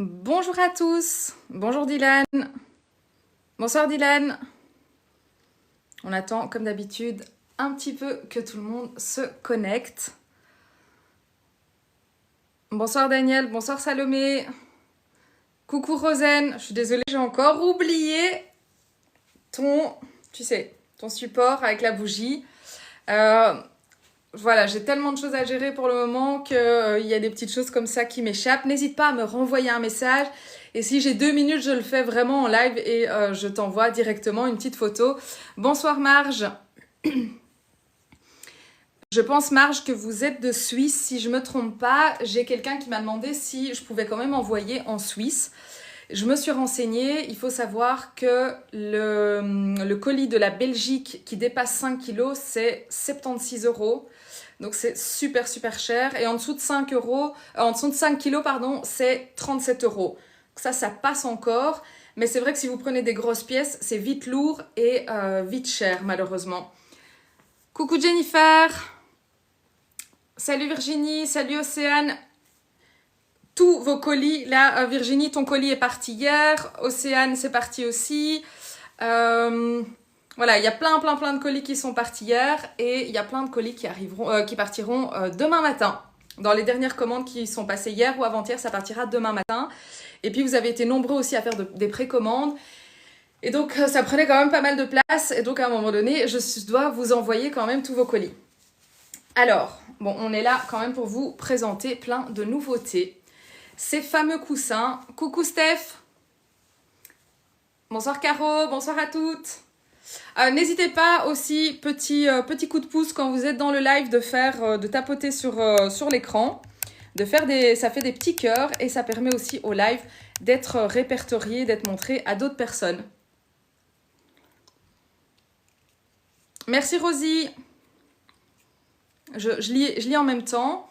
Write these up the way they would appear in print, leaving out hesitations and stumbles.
Bonjour à tous, bonjour Dylan, bonsoir Dylan. On attend comme d'habitude un petit peu que tout le monde se connecte. Bonsoir Daniel, bonsoir Salomé. Coucou Rosen, je suis désolée, j'ai encore oublié ton support avec la bougie. Voilà, j'ai tellement de choses à gérer pour le moment qu'il y a des petites choses comme ça qui m'échappent. N'hésite pas à me renvoyer un message. Et si j'ai 2 minutes, je le fais vraiment en live et je t'envoie directement une petite photo. Bonsoir Marge. Je pense Marge que vous êtes de Suisse, si je ne me trompe pas. J'ai quelqu'un qui m'a demandé si je pouvais quand même envoyer en Suisse. Je me suis renseignée, il faut savoir que le colis de la Belgique qui dépasse 5 kilos, c'est 76 €. Donc c'est super cher. Et en dessous de 5 euros, en dessous de 5 kilos, pardon, c'est 37 €. Donc ça passe encore. Mais c'est vrai que si vous prenez des grosses pièces, c'est vite lourd et vite cher, malheureusement. Coucou Jennifer. Salut Virginie, salut Océane. Tous vos colis, là Virginie, ton colis est parti hier. Océane, c'est parti aussi. Voilà, il y a plein de colis qui sont partis hier et il y a plein de colis qui partiront demain matin. Dans les dernières commandes qui sont passées hier ou avant-hier, ça partira demain matin. Et puis vous avez été nombreux aussi à faire des précommandes. Et donc ça prenait quand même pas mal de place. Et donc à un moment donné, je dois vous envoyer quand même tous vos colis. Alors, bon, on est là quand même pour vous présenter plein de nouveautés. Ces fameux coussins. Coucou Steph. Bonsoir Caro, bonsoir à toutes. N'hésitez pas aussi, petit coup de pouce quand vous êtes dans le live, de tapoter sur l'écran, ça fait des petits cœurs et ça permet aussi au live d'être répertorié, d'être montré à d'autres personnes. Merci Rosie. Je lis en même temps.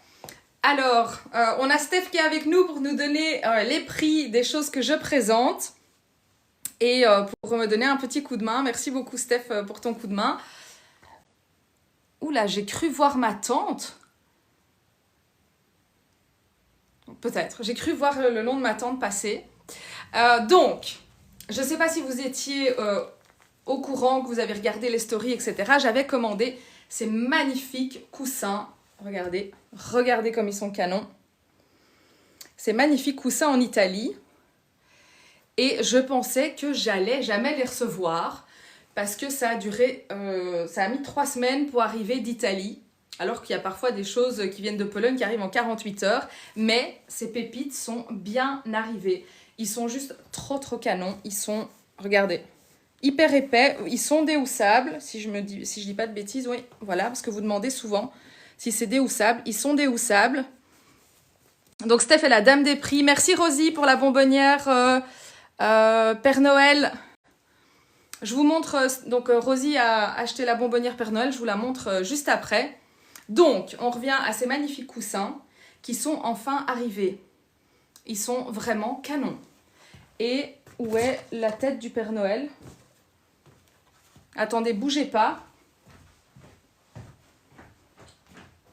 Alors, on a Steph qui est avec nous pour nous donner les prix des choses que je présente. Et pour me donner un petit coup de main. Merci beaucoup Steph pour ton coup de main. Oula, j'ai cru voir ma tante. Peut-être. J'ai cru voir le nom de ma tante passer. Donc, je ne sais pas si vous étiez au courant, que vous avez regardé les stories, etc. J'avais commandé ces magnifiques coussins. Regardez comme ils sont canons. Ces magnifiques coussins en Italie. Et je pensais que j'allais jamais les recevoir parce que ça a mis 3 semaines pour arriver d'Italie. Alors qu'il y a parfois des choses qui viennent de Pologne qui arrivent en 48 heures. Mais ces pépites sont bien arrivées. Ils sont juste trop canons. Ils sont, regardez, hyper épais. Ils sont déhoussables. Si je dis pas de bêtises, oui, voilà, parce que vous demandez souvent si c'est déhoussable. Ils sont déhoussables. Donc Steph est la dame des prix. Merci Rosie pour la bonbonnière. Père Noël, je vous montre, donc Rosie a acheté la bonbonnière Père Noël, je vous la montre juste après. Donc, on revient à ces magnifiques coussins qui sont enfin arrivés. Ils sont vraiment canons. Et où est la tête du Père Noël? Attendez, bougez pas.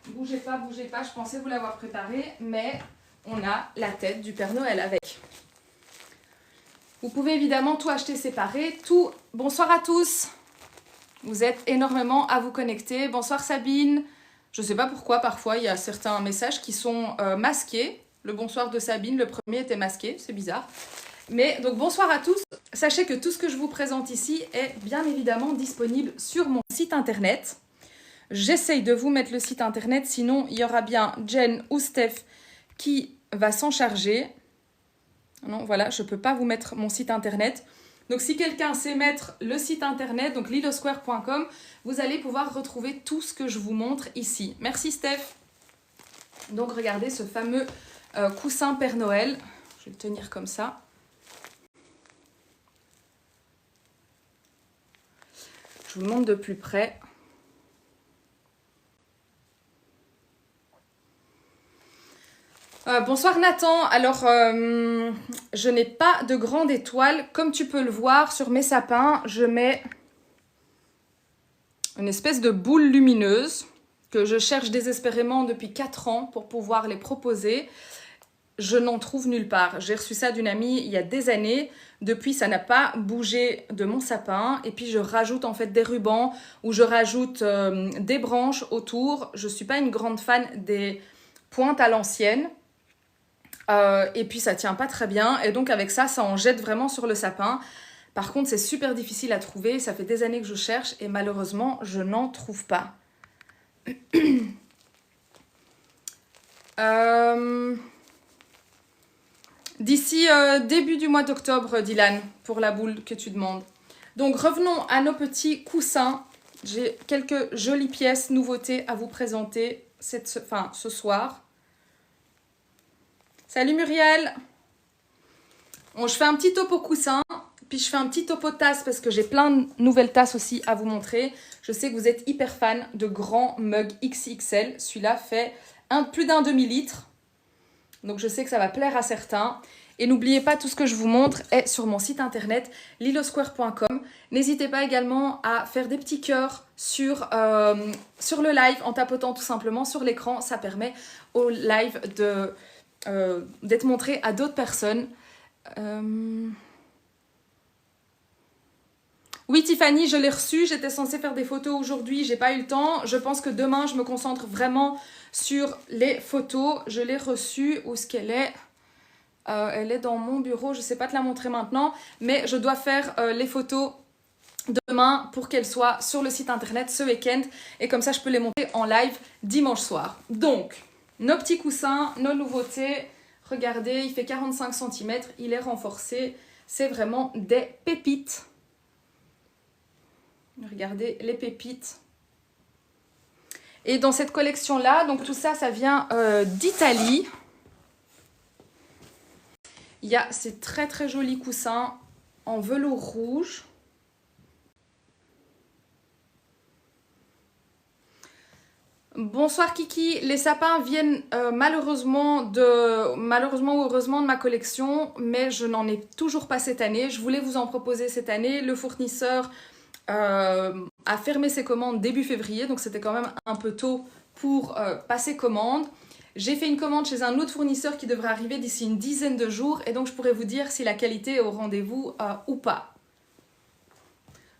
Bougez pas, je pensais vous l'avoir préparé, mais on a la tête du Père Noël avec. Vous pouvez évidemment tout acheter séparé, tout. Bonsoir à tous. Vous êtes énormément à vous connecter. Bonsoir Sabine. Je ne sais pas pourquoi, parfois, il y a certains messages qui sont masqués. Le bonsoir de Sabine, le premier était masqué, c'est bizarre. Mais donc bonsoir à tous. Sachez que tout ce que je vous présente ici est bien évidemment disponible sur mon site internet. J'essaye de vous mettre le site internet, sinon il y aura bien Jen ou Steph qui va s'en charger. Non, voilà, je ne peux pas vous mettre mon site internet. Donc, si quelqu'un sait mettre le site internet, donc lilosquare.com, vous allez pouvoir retrouver tout ce que je vous montre ici. Merci, Steph. Donc, regardez ce fameux coussin Père Noël. Je vais le tenir comme ça. Je vous le montre de plus près. Bonsoir Nathan, alors je n'ai pas de grande étoile, comme tu peux le voir sur mes sapins, je mets une espèce de boule lumineuse que je cherche désespérément depuis 4 ans pour pouvoir les proposer. je n'en trouve nulle part. J'ai reçu ça d'une amie il y a des années. Depuis, ça n'a pas bougé de mon sapin. Et puis, je rajoute en fait des rubans ou je rajoute des branches autour. Je ne suis pas une grande fan des pointes à l'ancienne. Et puis, ça ne tient pas très bien. Et donc, avec ça, ça en jette vraiment sur le sapin. Par contre, c'est super difficile à trouver. Ça fait des années que je cherche et malheureusement, je n'en trouve pas. D'ici début du mois d'octobre, Dylan, pour la boule que tu demandes. Donc, revenons à nos petits coussins. J'ai quelques jolies pièces, nouveautés à vous présenter ce soir. Salut Muriel. Bon, je fais un petit topo coussin, puis je fais un petit topo tasse parce que j'ai plein de nouvelles tasses aussi à vous montrer. Je sais que vous êtes hyper fan de grands mugs XXL. Celui-là fait plus d'un demi-litre. Donc je sais que ça va plaire à certains. Et n'oubliez pas, tout ce que je vous montre est sur mon site internet lilosquare.com. N'hésitez pas également à faire des petits cœurs sur le live en tapotant tout simplement sur l'écran. Ça permet au live d'être montré à d'autres personnes. Oui Tiffany, je l'ai reçu. J'étais censée faire des photos aujourd'hui. J'ai pas eu le temps. Je pense que demain, je me concentre vraiment sur les photos. Je l'ai reçue. Où est-ce qu'elle est ? Elle est dans mon bureau, je ne sais pas te la montrer maintenant, mais je dois faire les photos demain pour qu'elles soient sur le site internet ce week-end et comme ça je peux les monter en live dimanche soir. Donc, nos petits coussins, nos nouveautés, regardez, il fait 45 cm, il est renforcé, c'est vraiment des pépites. Regardez les pépites. Et dans cette collection-là, donc tout ça, ça vient d'Italie. Il y a ces très très jolis coussins en velours rouge. Bonsoir Kiki, les sapins viennent malheureusement ou heureusement de ma collection, mais je n'en ai toujours pas cette année. Je voulais vous en proposer cette année. Le fournisseur a fermé ses commandes début février, donc c'était quand même un peu tôt pour passer commande. J'ai fait une commande chez un autre fournisseur qui devrait arriver d'ici une dizaine de jours et donc je pourrais vous dire si la qualité est au rendez-vous ou pas.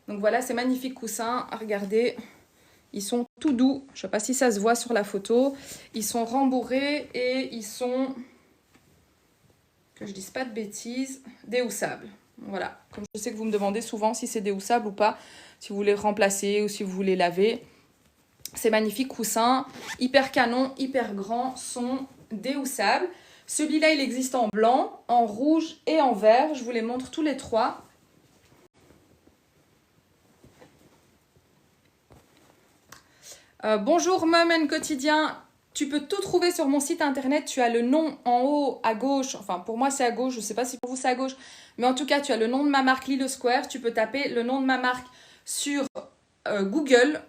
Donc voilà, ces magnifiques coussins, regardez, ils sont tout doux. Je ne sais pas si ça se voit sur la photo. Ils sont rembourrés et ils sont, que je ne dise pas de bêtises, déhoussables. Voilà, comme je sais que vous me demandez souvent si c'est déhoussable ou pas, si vous voulez remplacer ou si vous voulez laver. Ces magnifiques coussins, hyper canon, hyper grands, sont déhoussables. Celui-là, il existe en blanc, en rouge et en vert. Je vous les montre tous les trois. Bonjour Mum & Quotidien. Tu peux tout trouver sur mon site internet. Tu as le nom en haut à gauche. Enfin, pour moi, c'est à gauche. Je ne sais pas si pour vous, c'est à gauche. Mais en tout cas, tu as le nom de ma marque Lilo Square. Tu peux taper le nom de ma marque sur Google.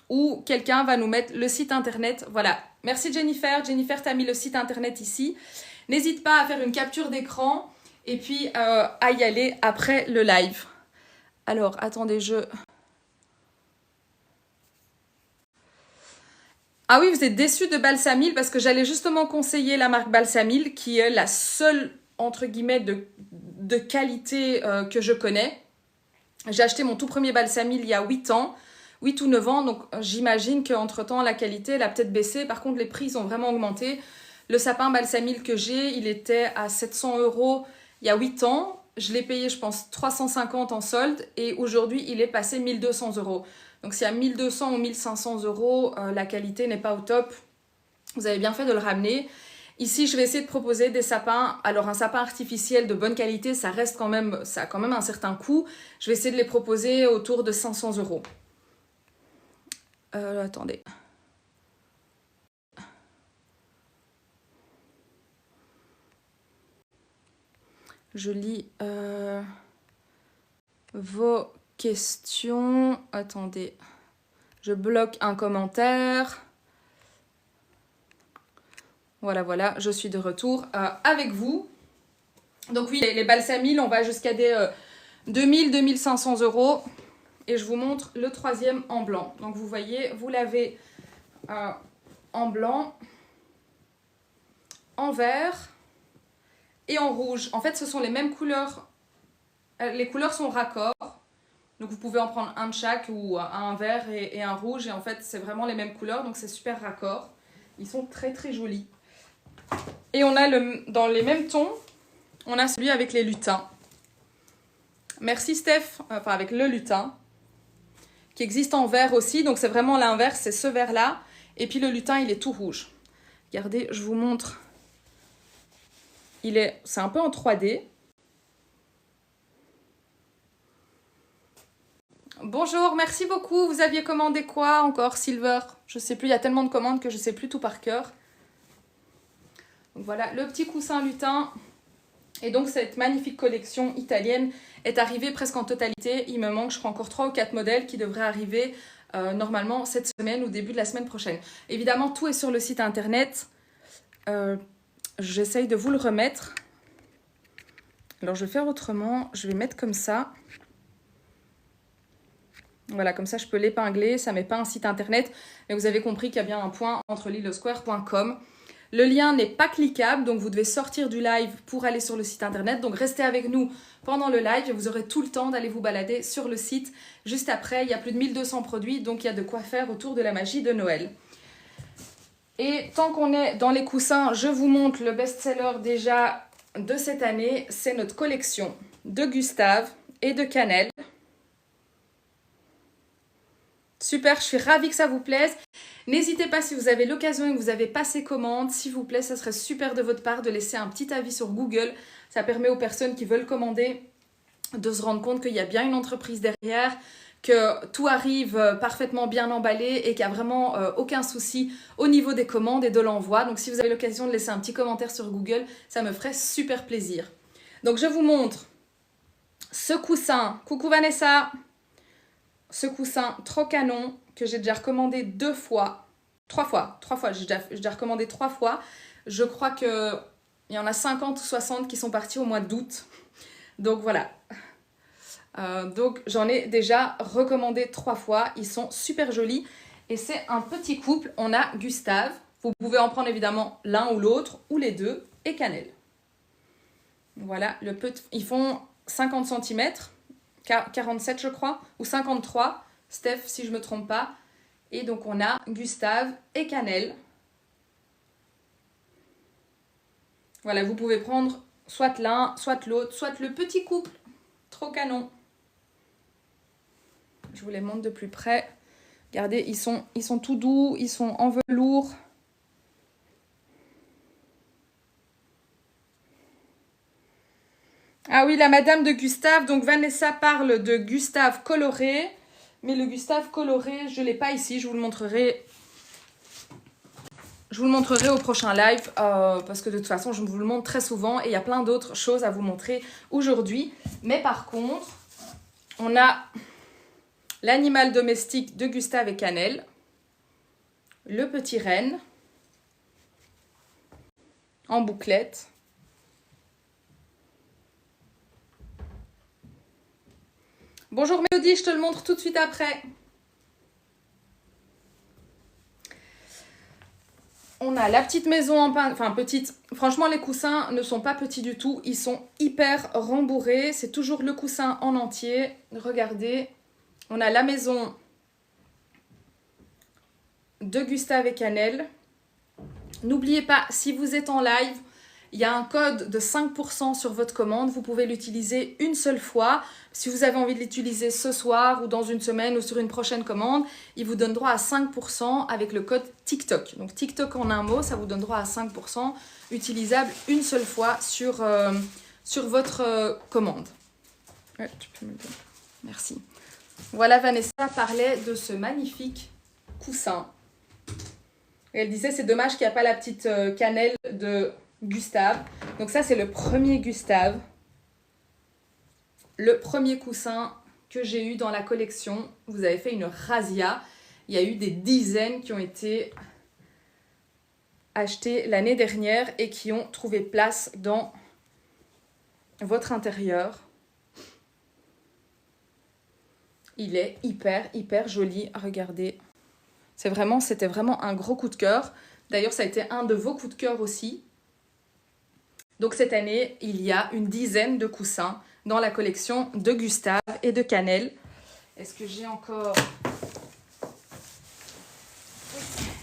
Ou quelqu'un va nous mettre le site internet. Voilà. Merci Jennifer. Jennifer t'a mis le site internet ici. N'hésite pas à faire une capture d'écran et puis à y aller après le live. Alors, attendez, Ah oui, vous êtes déçus de Balsamil parce que j'allais justement conseiller la marque Balsamil qui est la seule, entre guillemets, de qualité que je connais. J'ai acheté mon tout premier Balsamil il y a 8 ans. 8 ou 9 ans, donc j'imagine qu'entre-temps, la qualité, elle a peut-être baissé. Par contre, les prix ont vraiment augmenté. Le sapin Balsamil que j'ai, il était à 700 € il y a 8 ans. Je l'ai payé, je pense, 350 en solde. Et aujourd'hui, il est passé 1200 €. Donc, si à 1200 ou 1500 €, la qualité n'est pas au top, vous avez bien fait de le ramener. Ici, je vais essayer de proposer des sapins. Alors, un sapin artificiel de bonne qualité, ça a quand même un certain coût. Je vais essayer de les proposer autour de 500 €. Attendez. Je lis vos questions. Attendez. Je bloque un commentaire. Voilà, je suis de retour avec vous. Donc oui, les Balsamil, on va jusqu'à des 2000-2500 €. Et je vous montre le troisième en blanc. Donc vous voyez, vous l'avez en blanc, en vert et en rouge. En fait, ce sont les mêmes couleurs. Les couleurs sont raccords. Donc vous pouvez en prendre un de chaque ou un vert et un rouge. Et en fait, c'est vraiment les mêmes couleurs. Donc c'est super raccord. Ils sont très très jolis. Et on a dans les mêmes tons, on a celui avec les lutins. Merci Steph. Enfin avec le lutin. Qui existe en vert aussi. Donc c'est vraiment l'inverse. C'est ce vert-là. Et puis le lutin, il est tout rouge. Regardez, je vous montre. C'est un peu en 3D. Bonjour, merci beaucoup. Vous aviez commandé quoi encore, Silver? Je sais plus, il y a tellement de commandes que je sais plus tout par cœur. Donc voilà, le petit coussin lutin. Et donc cette magnifique collection italienne est arrivée presque en totalité. Il me manque, je crois, encore 3 ou 4 modèles qui devraient arriver normalement cette semaine ou début de la semaine prochaine. Évidemment, tout est sur le site internet. J'essaye de vous le remettre. Alors je vais faire autrement, je vais mettre comme ça. Voilà, comme ça je peux l'épingler, ça ne met pas un site internet. Mais vous avez compris qu'il y a bien un point entre lilosquare.com. Le lien n'est pas cliquable, donc vous devez sortir du live pour aller sur le site internet. Donc restez avec nous pendant le live et vous aurez tout le temps d'aller vous balader sur le site. Juste après, il y a plus de 1200 produits, donc il y a de quoi faire autour de la magie de Noël. Et tant qu'on est dans les coussins, je vous montre le best-seller déjà de cette année. C'est notre collection de Gustave et de Cannelle. Super, je suis ravie que ça vous plaise. N'hésitez pas, si vous avez l'occasion et que vous avez passé commande, s'il vous plaît, ça serait super de votre part de laisser un petit avis sur Google. Ça permet aux personnes qui veulent commander de se rendre compte qu'il y a bien une entreprise derrière, que tout arrive parfaitement bien emballé et qu'il n'y a vraiment aucun souci au niveau des commandes et de l'envoi. Donc si vous avez l'occasion de laisser un petit commentaire sur Google, ça me ferait super plaisir. Donc je vous montre ce coussin. Coucou Vanessa! Ce coussin trop canon que j'ai déjà recommandé 3 fois, j'ai déjà recommandé 3 fois. Je crois qu'il y en a 50 ou 60 qui sont partis au mois d'août. Donc voilà. Donc j'en ai déjà recommandé 3 fois. Ils sont super jolis. Et c'est un petit couple. On a Gustave. Vous pouvez en prendre évidemment l'un ou l'autre, ou les deux. Et Cannelle. Voilà. Ils font 50 cm. 47 je crois, ou 53, Steph si je ne me trompe pas. Et donc on a Gustave et Cannelle. Voilà, vous pouvez prendre soit l'un, soit l'autre, soit le petit couple. Trop canon. Je vous les montre de plus près. Regardez, ils sont tout doux, ils sont en velours. Ah oui, la madame de Gustave. Donc Vanessa parle de Gustave coloré. Mais le Gustave coloré, je ne l'ai pas ici. Je vous le montrerai. Je vous le montrerai au prochain live. Parce que de toute façon, je vous le montre très souvent. Et il y a plein d'autres choses à vous montrer aujourd'hui. Mais par contre, on a l'animal domestique de Gustave et Cannelle. Le petit renne. En bouclette. Bonjour Mélodie, je te le montre tout de suite après. On a la petite maison en pain, enfin petite. Franchement, les coussins ne sont pas petits du tout. Ils sont hyper rembourrés. C'est toujours le coussin en entier. Regardez. On a la maison de Gustave et Cannelle. N'oubliez pas, si vous êtes en live, il y a un code de 5% sur votre commande. Vous pouvez l'utiliser une seule fois. Si vous avez envie de l'utiliser ce soir ou dans une semaine ou sur une prochaine commande, il vous donne droit à 5% avec le code TikTok. Donc TikTok en un mot, ça vous donne droit à 5% utilisable une seule fois sur votre commande. Ouais, tu peux me le donner. Merci. Voilà, Vanessa parlait de ce magnifique coussin. Et elle disait, c'est dommage qu'il n'y a pas la petite cannelle de Gustave. Donc ça, c'est le premier Gustave. Le premier coussin que j'ai eu dans la collection. Vous avez fait une razzia. Il y a eu des dizaines qui ont été achetés l'année dernière et qui ont trouvé place dans votre intérieur. Il est hyper joli. Regardez. C'était vraiment un gros coup de cœur. D'ailleurs, ça a été un de vos coups de cœur aussi. Donc cette année, il y a une dizaine de coussins dans la collection de Gustave et de Cannelle. Est-ce que j'ai encore...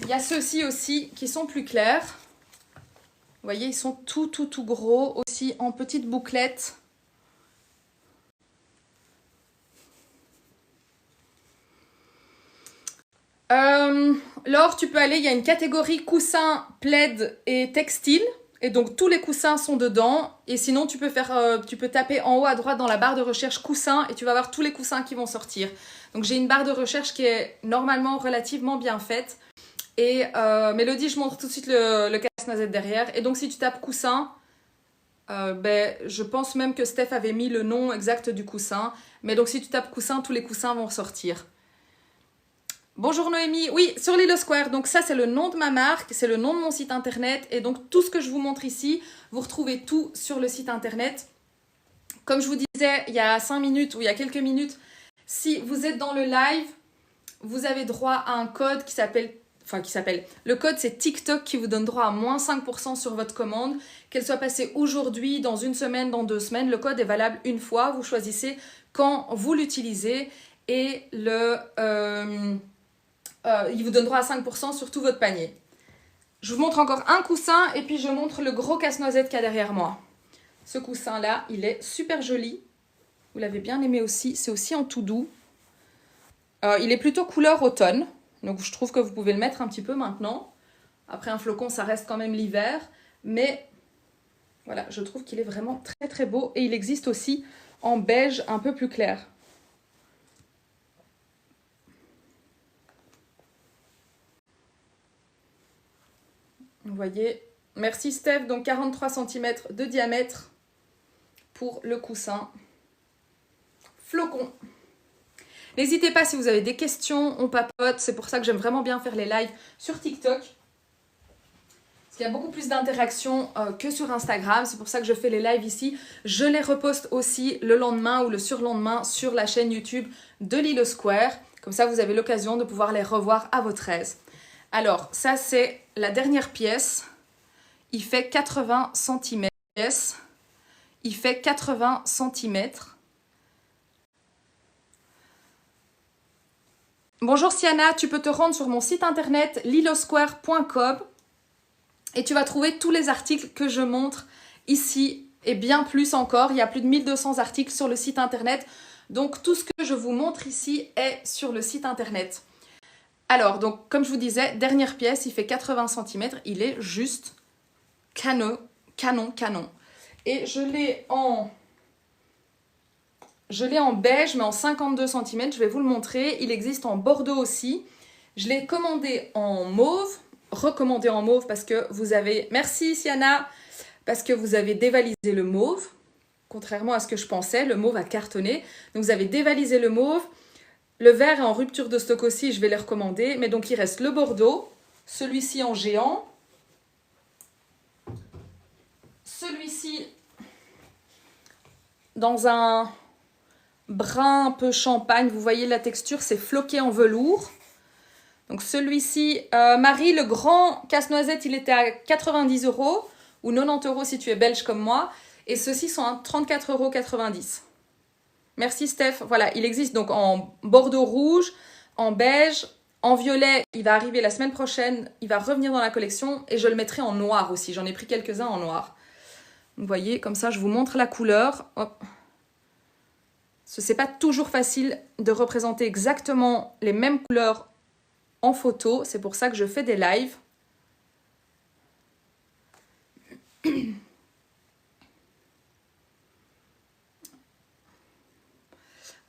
Il y a ceux-ci aussi qui sont plus clairs. Vous voyez, ils sont tout gros, aussi en petites bouclettes. Laure, tu peux aller, il y a une catégorie coussins, plaid et textile. Et donc tous les coussins sont dedans. Et sinon, tu peux taper en haut à droite dans la barre de recherche coussins et tu vas voir tous les coussins qui vont sortir. Donc j'ai une barre de recherche qui est normalement relativement bien faite. Et Mélodie, je montre tout de suite le casse-noisette derrière. Et donc si tu tapes coussin, je pense même que Steph avait mis le nom exact du coussin. Mais donc si tu tapes coussin, tous les coussins vont ressortir. Bonjour Noémie, oui, sur Lilo Square, donc ça c'est le nom de ma marque, c'est le nom de mon site internet et donc tout ce que je vous montre ici, vous retrouvez tout sur le site internet. Comme je vous disais il y a 5 minutes ou il y a quelques minutes, si vous êtes dans le live, vous avez droit à un code qui s'appelle, le code c'est TikTok qui vous donne droit à moins 5% sur votre commande, qu'elle soit passée aujourd'hui, dans une semaine, dans 2 semaines, le code est valable une fois, vous choisissez quand vous l'utilisez et il vous donne droit à 5% sur tout votre panier. Je vous montre encore un coussin et puis je montre le gros casse-noisette qu'il y a derrière moi. Ce coussin-là, il est super joli. Vous l'avez bien aimé aussi. C'est aussi en tout doux. Il est plutôt couleur automne. Donc je trouve que vous pouvez le mettre un petit peu maintenant. Après un flocon, ça reste quand même l'hiver. Mais voilà, je trouve qu'il est vraiment très beau. Et il existe aussi en beige un peu plus clair. Vous voyez, merci Steph, donc 43 cm de diamètre pour le coussin flocon. N'hésitez pas si vous avez des questions, on papote, c'est pour ça que j'aime vraiment bien faire les lives sur TikTok. Parce qu'il y a beaucoup plus d'interaction que sur Instagram, c'est pour ça que je fais les lives ici. Je les reposte aussi le lendemain ou le surlendemain sur la chaîne YouTube de Lilo Square. Comme ça, vous avez l'occasion de pouvoir les revoir à votre aise. Alors, ça c'est la dernière pièce. Il fait 80 cm. Il fait 80 cm. Bonjour Siana, tu peux te rendre sur mon site internet lilosquare.com et tu vas trouver tous les articles que je montre ici et bien plus encore. Il y a plus de 1200 articles sur le site internet. Donc tout ce que je vous montre ici est sur le site internet. Alors, donc, comme je vous disais, dernière pièce, il fait 80 cm, il est juste canon. Et je l'ai en beige, mais en 52 cm, je vais vous le montrer. Il existe en bordeaux aussi. Je l'ai commandé en mauve, recommandé en mauve parce que vous avez... Merci Siana, parce que vous avez dévalisé le mauve. Contrairement à ce que je pensais, le mauve a cartonné. Donc vous avez dévalisé le mauve. Le vert est en rupture de stock aussi, je vais les recommander. Mais donc, il reste le bordeaux, celui-ci en géant, celui-ci dans un brun un peu champagne. Vous voyez la texture, c'est floqué en velours. Donc, celui-ci, Marie, le grand casse-noisette, il était à 90 € ou 90 € si tu es belge comme moi. Et ceux-ci sont à 34,90 €. Merci Steph. Voilà, il existe donc en bordeaux rouge, en beige, en violet. Il va arriver la semaine prochaine. Il va revenir dans la collection et je le mettrai en noir aussi. J'en ai pris quelques-uns en noir. Vous voyez, comme ça, je vous montre la couleur. Hop. Ce n'est pas toujours facile de représenter exactement les mêmes couleurs en photo. C'est pour ça que je fais des lives.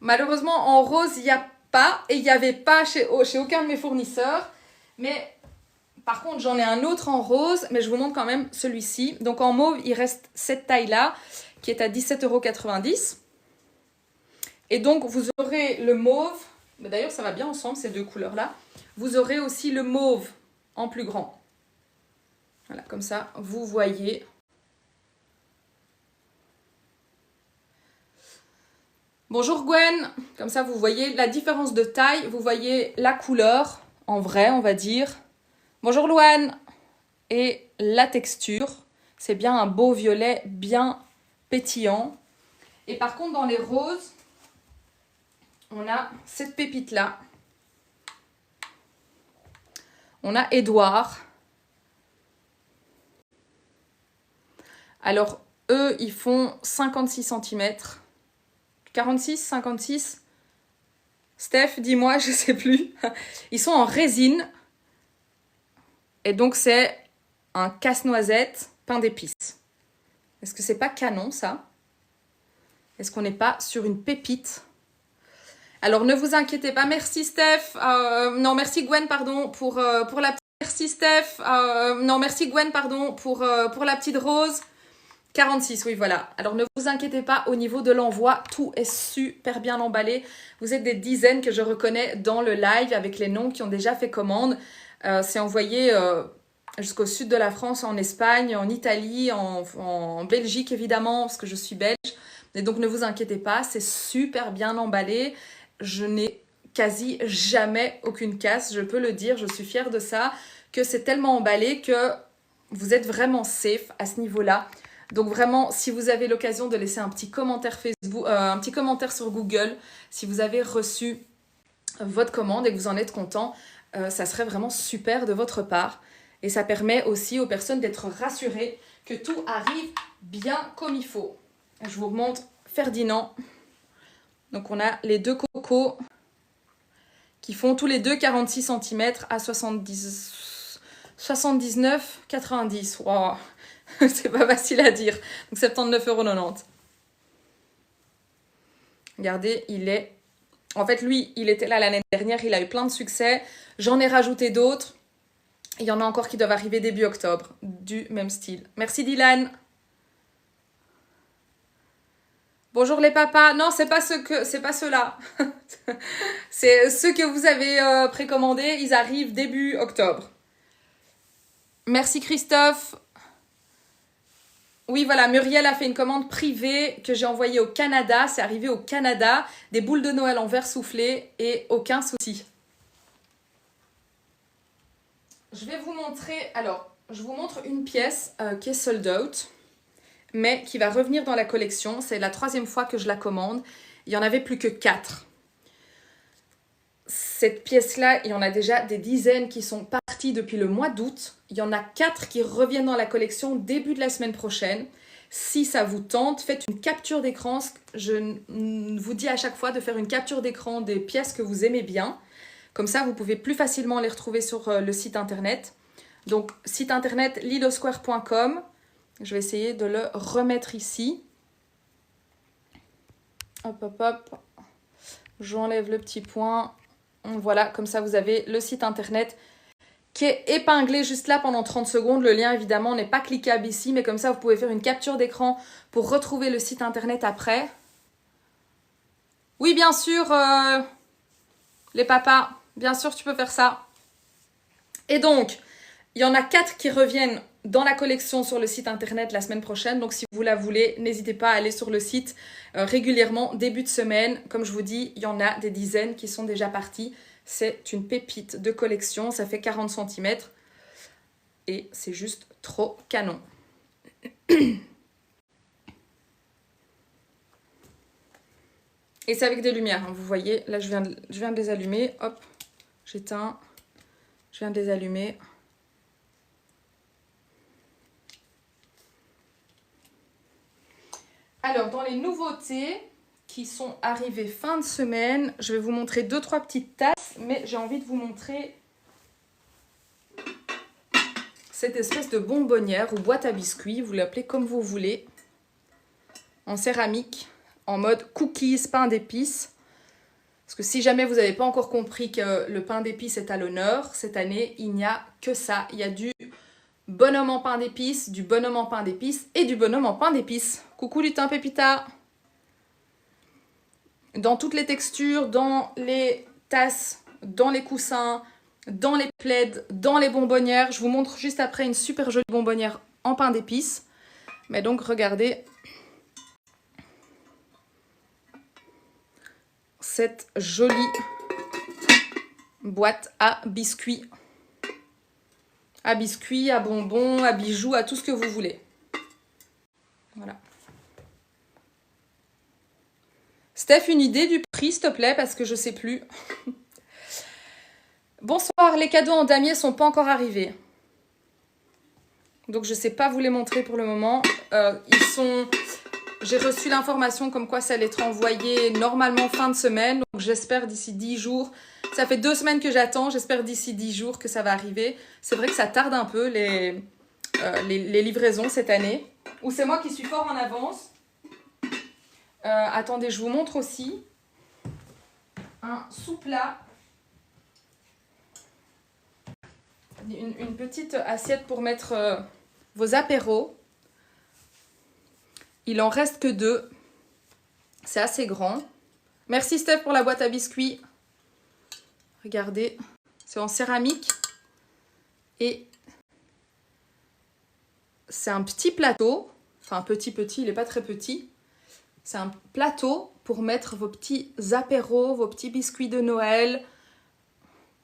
Malheureusement, en rose, il n'y a pas. Et il n'y avait pas chez aucun de mes fournisseurs. Mais par contre, j'en ai un autre en rose. Mais je vous montre quand même celui-ci. Donc en mauve, il reste cette taille-là qui est à 17,90 €. Et donc, vous aurez le mauve. Mais d'ailleurs, ça va bien ensemble, ces deux couleurs-là. Vous aurez aussi le mauve en plus grand. Voilà, comme ça, vous voyez... Bonjour Gwen, comme ça vous voyez la différence de taille, vous voyez la couleur en vrai on va dire. Bonjour Louane et la texture, C'est bien un beau violet, bien pétillant. Et par contre, dans les roses, on a cette pépite-là. On a Édouard. Alors, eux, ils font 56 cm. 46, 56. Steph, dis-moi, je ne sais plus. Ils sont en résine. Et donc, c'est un casse-noisette pain d'épices. Est-ce que c'est pas canon, ça? Est-ce qu'on n'est pas sur une pépite? Alors, ne vous inquiétez pas. Merci, Steph. Non, merci, Gwen, pardon, pour la petite... Merci, Steph. Non, merci, Gwen, pardon, pour la petite rose. 46, oui, voilà. Alors, ne vous inquiétez pas, au niveau de l'envoi, tout est super bien emballé. Vous êtes des dizaines que je reconnais dans le live avec les noms qui ont déjà fait commande. C'est envoyé jusqu'au sud de la France, en Espagne, en Italie, en Belgique, évidemment, parce que je suis belge. Et donc, ne vous inquiétez pas, c'est super bien emballé. Je n'ai quasi jamais aucune casse, je peux le dire, je suis fière de ça, que c'est tellement emballé que vous êtes vraiment safe à ce niveau-là. Donc vraiment, si vous avez l'occasion de laisser un petit commentaire Facebook, un petit commentaire sur Google, si vous avez reçu votre commande et que vous en êtes content, ça serait vraiment super de votre part. Et ça permet aussi aux personnes d'être rassurées que tout arrive bien comme il faut. Je vous remontre Ferdinand. Donc on a les deux cocos qui font tous les deux 46 cm à 79, 90. Wow. C'est pas facile à dire. Donc 79,90 €. Regardez, il est... En fait, lui, il était là l'année dernière, il a eu plein de succès. J'en ai rajouté d'autres. Il y en a encore qui doivent arriver début octobre, du même style. Merci Dylan. Bonjour les papas. Non, c'est pas ceux-là. C'est ceux que vous avez précommandés. Ils arrivent début octobre. Merci Christophe. Oui, voilà, Muriel a fait une commande privée que j'ai envoyée au Canada. C'est arrivé au Canada. Des boules de Noël en verre soufflé et aucun souci. Je vais vous montrer... Alors, je vous montre une pièce qui est sold out, mais qui va revenir dans la collection. C'est la 3e fois que je la commande. Il n'y en avait plus que 4. Cette pièce-là, il y en a déjà des dizaines qui sont parties depuis le mois d'août. Il y en a 4 qui reviennent dans la collection début de la semaine prochaine. Si ça vous tente, faites une capture d'écran. Je vous dis à chaque fois de faire une capture d'écran des pièces que vous aimez bien. Comme ça, vous pouvez plus facilement les retrouver sur le site internet. Donc, site internet lilosquare.com. Je vais essayer de le remettre ici. Hop, hop, hop. J'enlève le petit point. Voilà, comme ça, vous avez le site internet qui est épinglé juste là pendant 30 secondes. Le lien, évidemment, n'est pas cliquable ici, mais comme ça, vous pouvez faire une capture d'écran pour retrouver le site internet après. Oui, bien sûr, les papas, bien sûr, tu peux faire ça. Et donc, il y en a 4 qui reviennent dans la collection sur le site internet la semaine prochaine. Donc, si vous la voulez, n'hésitez pas à aller sur le site régulièrement, début de semaine. Comme je vous dis, il y en a des dizaines qui sont déjà parties. C'est une pépite de collection. Ça fait 40 cm. Et c'est juste trop canon. Et c'est avec des lumières, hein, vous voyez. Là, je viens de les allumer. Hop, j'éteins. Je viens de les allumer. Alors, dans les nouveautés qui sont arrivées fin de semaine, je vais vous montrer 2-3 petites tasses, mais j'ai envie de vous montrer cette espèce de bonbonnière ou boîte à biscuits, vous l'appelez comme vous voulez, en céramique, en mode cookies, pain d'épices. Parce que si jamais vous n'avez pas encore compris que le pain d'épices est à l'honneur, cette année, il n'y a que ça. Il y a du bonhomme en pain d'épices, du bonhomme en pain d'épices et du bonhomme en pain d'épices. Coucou lutin Pépita. Dans toutes les textures, dans les tasses, dans les coussins, dans les plaids, dans les bonbonnières. Je vous montre juste après une super jolie bonbonnière en pain d'épices. Mais donc regardez cette jolie boîte à biscuits. À biscuits, à bonbons, à bijoux, à tout ce que vous voulez. Voilà. Steph, une idée du prix, s'il te plaît, parce que je sais plus. Bonsoir, les cadeaux en damier sont pas encore arrivés. Donc, je sais pas vous les montrer pour le moment. J'ai reçu l'information comme quoi ça allait être envoyé normalement fin de semaine. Donc, j'espère d'ici 10 jours. Ça fait 2 semaines que j'attends. J'espère d'ici 10 jours que ça va arriver. C'est vrai que ça tarde un peu, les livraisons cette année. Ou c'est moi qui suis fort en avance. Attendez, je vous montre aussi un sous-plat. Une petite assiette pour mettre vos apéros. Il en reste que 2. C'est assez grand. Merci Steph pour la boîte à biscuits. Regardez, c'est en céramique. Et c'est un petit plateau. Enfin, petit, il n'est pas très petit. C'est un plateau pour mettre vos petits apéros, vos petits biscuits de Noël,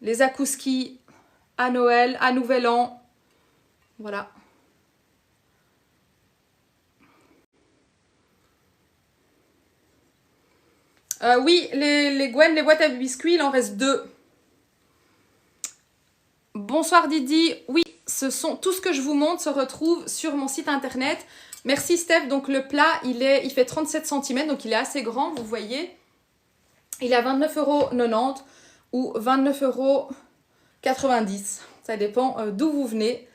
les akouskis à Noël, à Nouvel An. Voilà. Oui, les Gwen, les boîtes à biscuits, il en reste 2. Bonsoir Didi. Oui, tout ce que je vous montre se retrouve sur mon site internet. Merci Steph. Donc le plat, il fait 37 cm, donc il est assez grand, vous voyez. Il est à 29,90 € ou 29,90 €. Ça dépend d'où vous venez.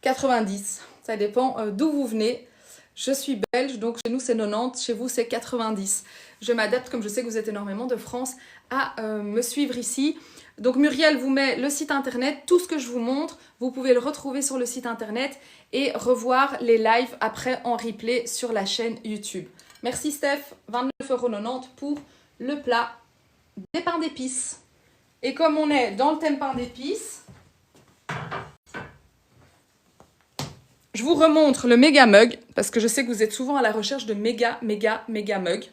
90. Ça dépend d'où vous venez. Je suis belge, donc chez nous c'est 90, chez vous c'est 90. Je m'adapte, comme je sais que vous êtes énormément de France, à me suivre ici. Donc Muriel vous met le site internet, tout ce que je vous montre, vous pouvez le retrouver sur le site internet et revoir les lives après en replay sur la chaîne YouTube. Merci Steph, 29,90 € pour le plat des pains d'épices. Et comme on est dans le thème pain d'épices, je vous remontre le méga mug, parce que je sais que vous êtes souvent à la recherche de méga mug.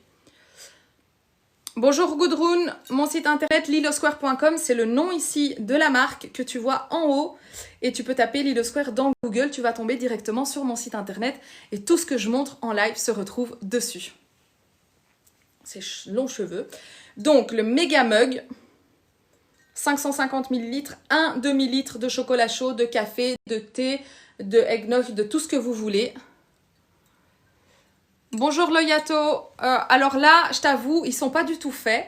Bonjour Gudrun, mon site internet lilosquare.com, c'est le nom ici de la marque que tu vois en haut. Et tu peux taper Lilo Square dans Google, tu vas tomber directement sur mon site internet. Et tout ce que je montre en live se retrouve dessus. C'est longs cheveux. Donc le méga mug, 550 ml, un demi-litre de chocolat chaud, de café, de thé, de eggnog, de tout ce que vous voulez. Bonjour Loyato. Alors là, je t'avoue, ils sont pas du tout faits.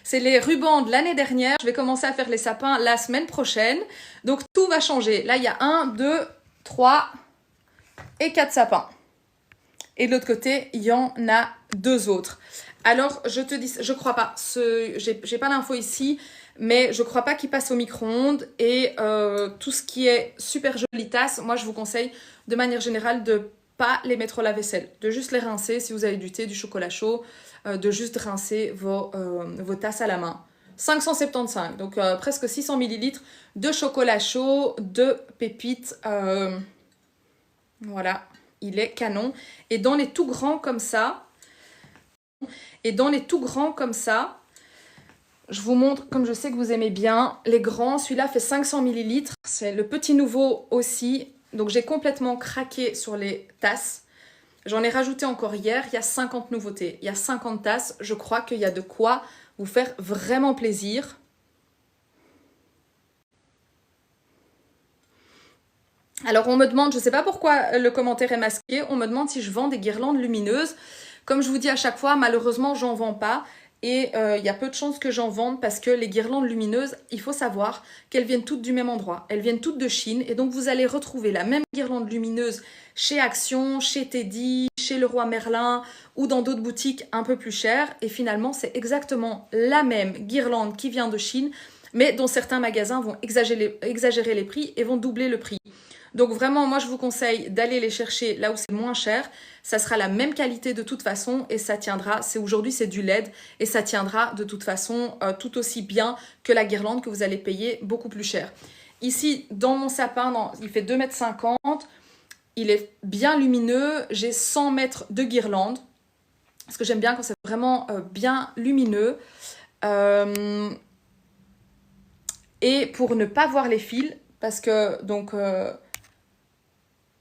C'est les rubans de l'année dernière. Je vais commencer à faire les sapins la semaine prochaine. Donc tout va changer. Là, il y a 1, 2, 3 et 4 sapins. Et de l'autre côté, il y en a 2 autres. Alors, je te dis, je crois pas. J'ai pas l'info ici, mais je crois pas qu'ils passent au micro-ondes. Et tout ce qui est super joli tasse, moi, je vous conseille de manière générale de pas les mettre au lave-vaisselle. De juste les rincer si vous avez du thé, du chocolat chaud. De juste rincer vos tasses à la main. 575, donc presque 600 ml de chocolat chaud, de pépites. Voilà, il est canon. Et dans les tout grands comme ça, je vous montre, comme je sais que vous aimez bien, les grands. Celui-là fait 500 ml. C'est le petit nouveau aussi. Donc j'ai complètement craqué sur les tasses. J'en ai rajouté encore hier, il y a 50 nouveautés, il y a 50 tasses, je crois qu'il y a de quoi vous faire vraiment plaisir. Alors on me demande, je ne sais pas pourquoi le commentaire est masqué, on me demande si je vends des guirlandes lumineuses. Comme je vous dis à chaque fois, malheureusement j'en vends pas. Et il y a peu de chances que j'en vende parce que les guirlandes lumineuses, il faut savoir qu'elles viennent toutes du même endroit. Elles viennent toutes de Chine et donc vous allez retrouver la même guirlande lumineuse chez Action, chez Teddy, chez Leroy Merlin ou dans d'autres boutiques un peu plus chères. Et finalement, c'est exactement la même guirlande qui vient de Chine, mais dont certains magasins vont exagérer les prix et vont doubler le prix. Donc vraiment, moi je vous conseille d'aller les chercher là où c'est moins cher. Ça sera la même qualité de toute façon et ça tiendra. Aujourd'hui c'est du LED et ça tiendra de toute façon tout aussi bien que la guirlande que vous allez payer beaucoup plus cher. Ici, dans mon sapin, il fait 2,50 m. Il est bien lumineux. J'ai 100 mètres de guirlande. Parce que j'aime bien quand c'est vraiment bien lumineux. Et pour ne pas voir les fils, parce que donc...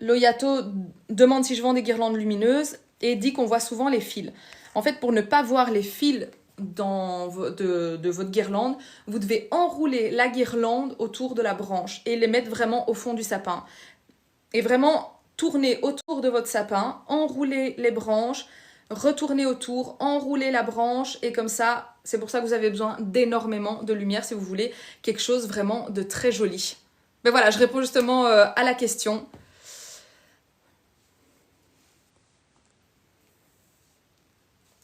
Loyato demande si je vends des guirlandes lumineuses et dit qu'on voit souvent les fils. En fait, pour ne pas voir les fils de votre guirlande, vous devez enrouler la guirlande autour de la branche et les mettre vraiment au fond du sapin. Et vraiment tourner autour de votre sapin, enrouler les branches, retourner autour, enrouler la branche et comme ça, c'est pour ça que vous avez besoin d'énormément de lumière si vous voulez quelque chose vraiment de très joli. Mais voilà, je réponds justement à la question.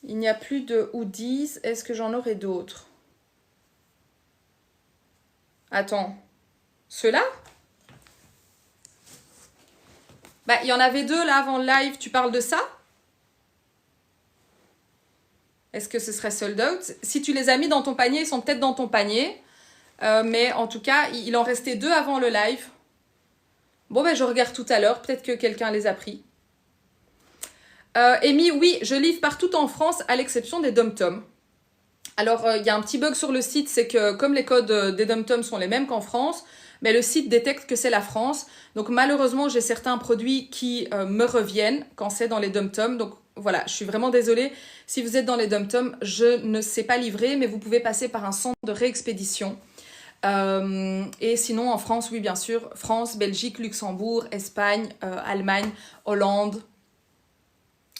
Il n'y a plus de hoodies. Est-ce que j'en aurai d'autres? Attends. Ceux-là? Bah, il y en avait deux là avant le live. Tu parles de ça? Est-ce que ce serait sold out? Si tu les as mis dans ton panier, ils sont peut-être dans ton panier. Mais en tout cas, il en restait deux avant le live. Bon, ben je regarde tout à l'heure. Peut-être que quelqu'un les a pris. Amy, oui, je livre partout en France à l'exception des Dom-Tom. Alors, il y a un petit bug sur le site, c'est que comme les codes des Dom-Tom sont les mêmes qu'en France, mais le site détecte que c'est la France. Donc malheureusement, j'ai certains produits qui me reviennent quand c'est dans les Dom-Tom. Donc voilà, je suis vraiment désolée. Si vous êtes dans les Dom-Tom, je ne sais pas livrer, mais vous pouvez passer par un centre de réexpédition. Et sinon, en France, oui, bien sûr, France, Belgique, Luxembourg, Espagne, Allemagne, Hollande.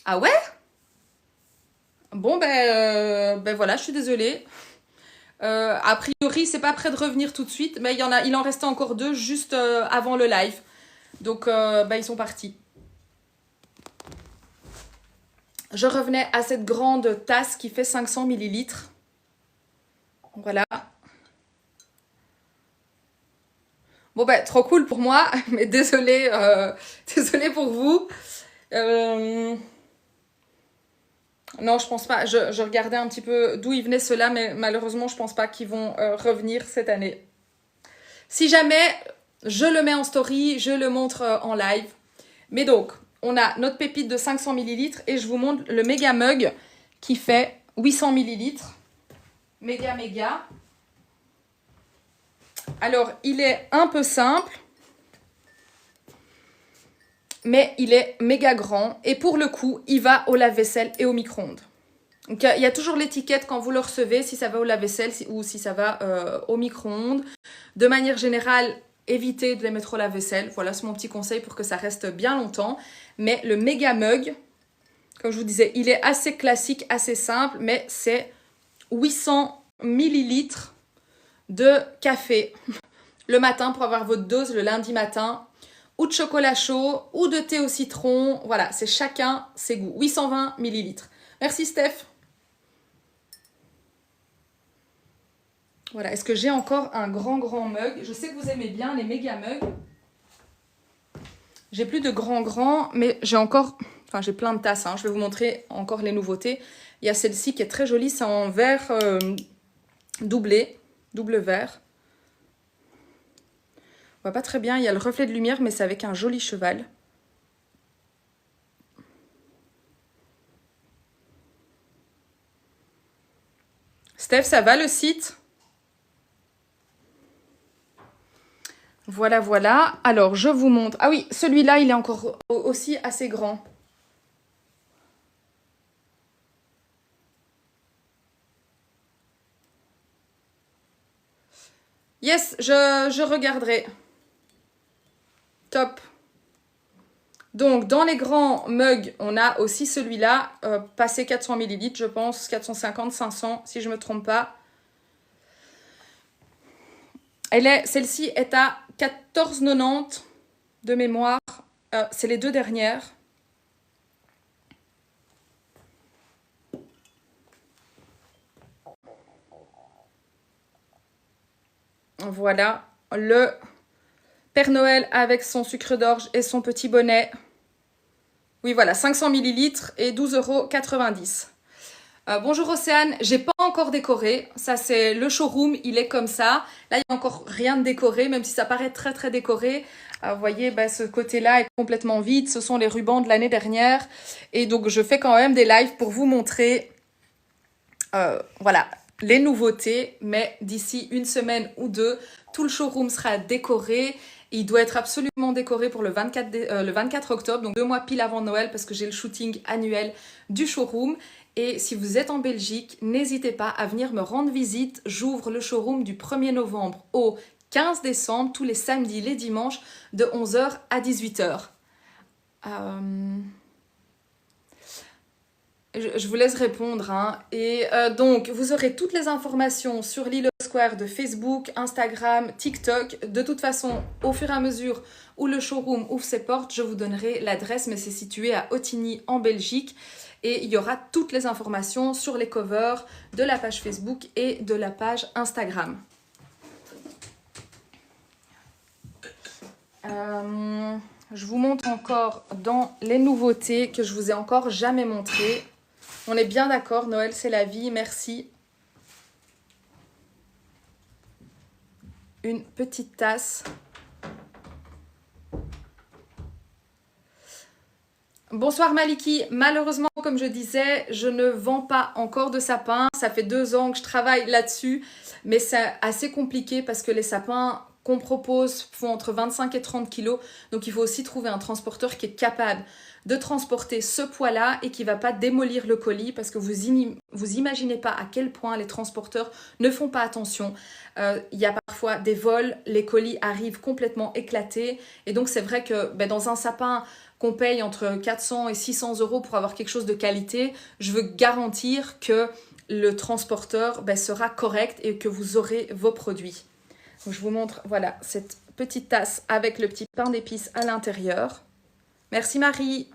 Ah ouais? Bon, ben voilà, je suis désolée. A priori, c'est pas prêt de revenir tout de suite, mais il en restait encore deux juste avant le live. Donc, ils sont partis. Je revenais à cette grande tasse qui fait 500 millilitres. Voilà. Bon, trop cool pour moi, mais désolée pour vous. Non, je pense pas. Je regardais un petit peu d'où ils venaient ceux-là, mais malheureusement, je pense pas qu'ils vont revenir cette année. Si jamais, je le mets en story, je le montre en live. Mais donc, on a notre pépite de 500 ml et je vous montre le méga mug qui fait 800 ml. Méga. Alors, il est un peu simple, mais il est méga grand. Et pour le coup, il va au lave-vaisselle et au micro-ondes. Donc, il y a toujours l'étiquette quand vous le recevez, si ça va au lave-vaisselle ou si ça va au micro-ondes. De manière générale, évitez de les mettre au lave-vaisselle. Voilà, c'est mon petit conseil pour que ça reste bien longtemps. Mais le méga mug, comme je vous disais, il est assez classique, assez simple, mais c'est 800 millilitres de café le matin pour avoir votre dose le lundi matin, ou de chocolat chaud, ou de thé au citron. Voilà, c'est chacun ses goûts. 820 millilitres. Merci Steph. Voilà, est-ce que j'ai encore un grand mug? Je sais que vous aimez bien les méga mugs. J'ai plus de grands, mais j'ai encore... Enfin, j'ai plein de tasses, hein. Je vais vous montrer encore les nouveautés. Il y a celle-ci qui est très jolie, c'est en verre double verre. On voit pas très bien, il y a le reflet de lumière, mais c'est avec un joli cheval. Steph, ça va le site? Voilà. Alors, je vous montre. Ah oui, celui-là, il est encore aussi assez grand. Yes, je regarderai. Top. Donc, dans les grands mugs, on a aussi celui-là, passé 400 ml, je pense, 450, 500, si je ne me trompe pas. Celle-ci est à 14,90 de mémoire. C'est les deux dernières. Voilà, le Père Noël avec son sucre d'orge et son petit bonnet. Oui, voilà, 500 ml et 12,90 €. Bonjour Océane, j'ai pas encore décoré. Ça, c'est le showroom, il est comme ça. Là, il n'y a encore rien de décoré, même si ça paraît très décoré. Vous voyez, ce côté-là est complètement vide. Ce sont les rubans de l'année dernière. Et donc, je fais quand même des lives pour vous montrer voilà, les nouveautés. Mais d'ici une semaine ou deux, tout le showroom sera décoré. Il doit être absolument décoré pour le 24 octobre, donc 2 mois pile avant Noël, parce que j'ai le shooting annuel du showroom. Et si vous êtes en Belgique, n'hésitez pas à venir me rendre visite. J'ouvre le showroom du 1er novembre au 15 décembre, tous les samedis, les dimanches, de 11 h à 18 h. Je vous laisse répondre. Hein. Et donc, vous aurez toutes les informations sur Lilo Square de Facebook, Instagram, TikTok. De toute façon, au fur et à mesure où le showroom ouvre ses portes, je vous donnerai l'adresse, mais c'est situé à Ottignies en Belgique. Et il y aura toutes les informations sur les covers de la page Facebook et de la page Instagram. Je vous montre encore dans les nouveautés que je vous ai encore jamais montrées. On est bien d'accord, Noël c'est la vie, merci. Une petite tasse. Bonsoir Maliki, malheureusement comme je disais, je ne vends pas encore de sapins, ça fait 2 ans que je travaille là-dessus, mais c'est assez compliqué parce que les sapins qu'on propose font entre 25 et 30 kilos, donc il faut aussi trouver un transporteur qui est capable de transporter ce poids-là et qui ne va pas démolir le colis parce que vous imaginez pas à quel point les transporteurs ne font pas attention. Il y a parfois des vols, les colis arrivent complètement éclatés et donc c'est vrai que dans un sapin qu'on paye entre 400 et 600 € pour avoir quelque chose de qualité, je veux garantir que le transporteur sera correct et que vous aurez vos produits. Donc, je vous montre, voilà, cette petite tasse avec le petit pain d'épices à l'intérieur. Merci Marie.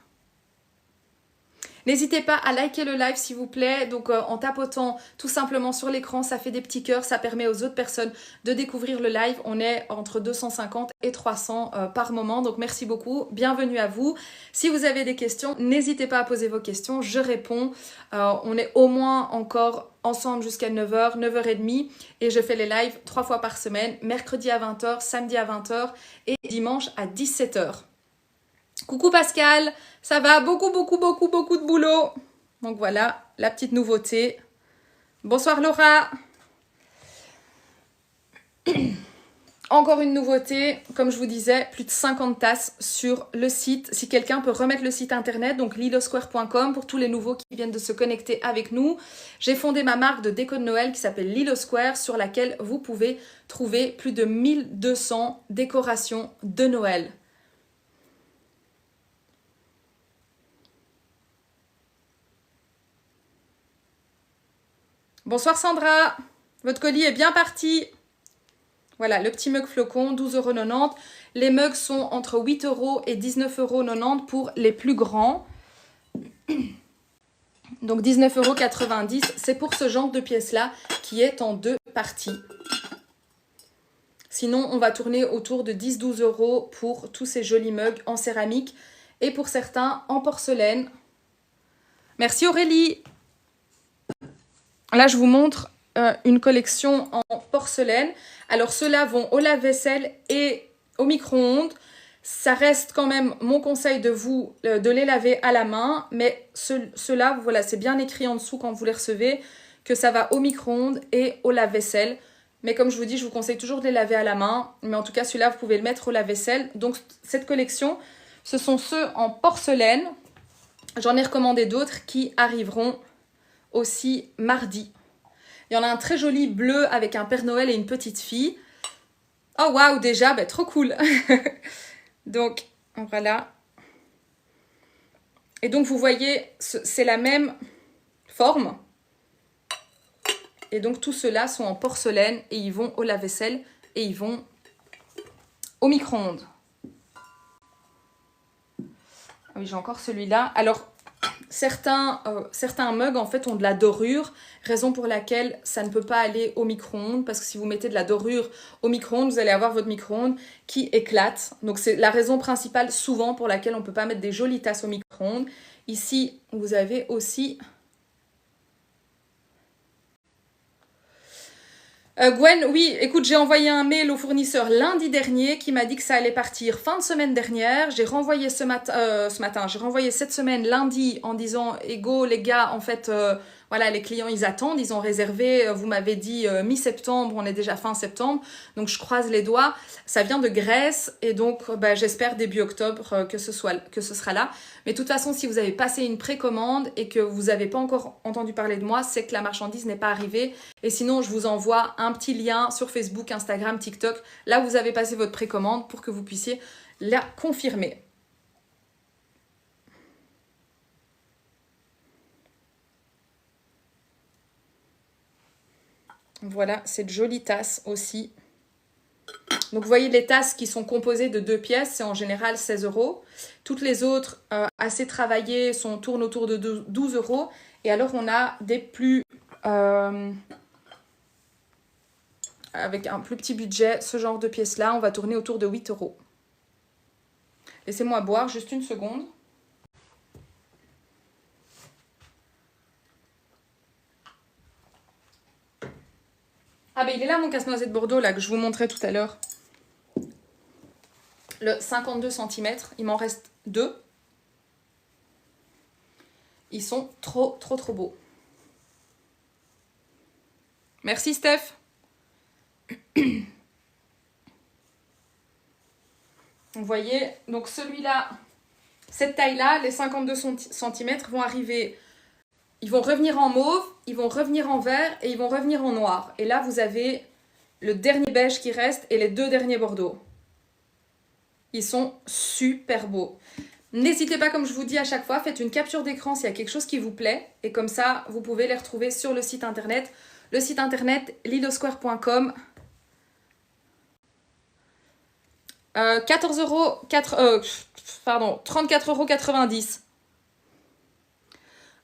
N'hésitez pas à liker le live s'il vous plaît, donc en tapotant tout simplement sur l'écran, ça fait des petits cœurs, ça permet aux autres personnes de découvrir le live. On est entre 250 et 300 par moment, donc merci beaucoup, bienvenue à vous. Si vous avez des questions, n'hésitez pas à poser vos questions, je réponds. On est au moins encore ensemble jusqu'à 9 h, 9 h 30 et je fais les lives 3 fois par semaine, mercredi à 20 h, samedi à 20 h et dimanche à 17 h. Coucou Pascal, ça va? Beaucoup de boulot. Donc voilà, la petite nouveauté. Bonsoir Laura. Encore une nouveauté, comme je vous disais, plus de 50 tasses sur le site. Si quelqu'un peut remettre le site internet, donc lilosquare.com pour tous les nouveaux qui viennent de se connecter avec nous. J'ai fondé ma marque de déco de Noël qui s'appelle Lilo Square sur laquelle vous pouvez trouver plus de 1200 décorations de Noël. Bonsoir Sandra, votre colis est bien parti. Voilà, le petit mug flocon, 12,90 €. Les mugs sont entre 8 € et 19,90 € pour les plus grands. Donc 19,90 €, c'est pour ce genre de pièce-là qui est en 2 parties. Sinon, on va tourner autour de 10-12 € pour tous ces jolis mugs en céramique et pour certains en porcelaine. Merci Aurélie. Là, je vous montre une collection en porcelaine. Alors, ceux-là vont au lave-vaisselle et au micro-ondes. Ça reste quand même mon conseil de les laver à la main. Mais ceux-là, voilà, c'est bien écrit en dessous quand vous les recevez que ça va au micro-ondes et au lave-vaisselle. Mais comme je vous dis, je vous conseille toujours de les laver à la main. Mais en tout cas, celui-là, vous pouvez le mettre au lave-vaisselle. Donc, cette collection, ce sont ceux en porcelaine. J'en ai recommandé d'autres qui arriveront aussi mardi. Il y en a un très joli bleu avec un Père Noël et une petite fille. Oh waouh, déjà, trop cool. Donc, voilà. Et donc, vous voyez, c'est la même forme. Et donc, tous ceux-là sont en porcelaine et ils vont au lave-vaisselle et ils vont au micro-ondes. Ah oui, j'ai encore celui-là. Alors, certains mugs en fait ont de la dorure, raison pour laquelle ça ne peut pas aller au micro-ondes parce que si vous mettez de la dorure au micro-ondes, vous allez avoir votre micro-ondes qui éclate. Donc c'est la raison principale souvent pour laquelle on ne peut pas mettre des jolies tasses au micro-ondes. Ici, vous avez aussi... Gwen, oui, écoute, j'ai envoyé un mail au fournisseur lundi dernier qui m'a dit que ça allait partir fin de semaine dernière. J'ai renvoyé j'ai renvoyé cette semaine lundi en disant, Ego les gars, en fait, voilà, les clients, ils attendent, ils ont réservé, vous m'avez dit mi-septembre, on est déjà fin septembre, donc je croise les doigts. Ça vient de Grèce et donc j'espère début octobre que ce sera là. Mais de toute façon, si vous avez passé une précommande et que vous n'avez pas encore entendu parler de moi, c'est que la marchandise n'est pas arrivée. Et sinon, je vous envoie un petit lien sur Facebook, Instagram, TikTok, là où vous avez passé votre précommande pour que vous puissiez la confirmer. Voilà, cette jolie tasse aussi. Donc vous voyez les tasses qui sont composées de 2 pièces, c'est en général 16 €. Toutes les autres, assez travaillées, tournent autour de 12 €. Et alors on a des plus... avec un plus petit budget, ce genre de pièces-là, on va tourner autour de 8 €. Laissez-moi boire juste une seconde. Ah ben il est là mon casse-noisette Bordeaux là que je vous montrais tout à l'heure. Le 52 cm, il m'en reste 2. Ils sont trop beaux. Merci Steph. Vous voyez, donc celui-là, cette taille-là, les 52 cm vont arriver, ils vont revenir en mauve, ils vont revenir en vert et ils vont revenir en noir. Et là, vous avez le dernier beige qui reste et les 2 derniers bordeaux. Ils sont super beaux. N'hésitez pas, comme je vous dis à chaque fois, faites une capture d'écran s'il y a quelque chose qui vous plaît. Et comme ça, vous pouvez les retrouver sur le site internet. Le site internet, lilosquare.com. 34,90 €.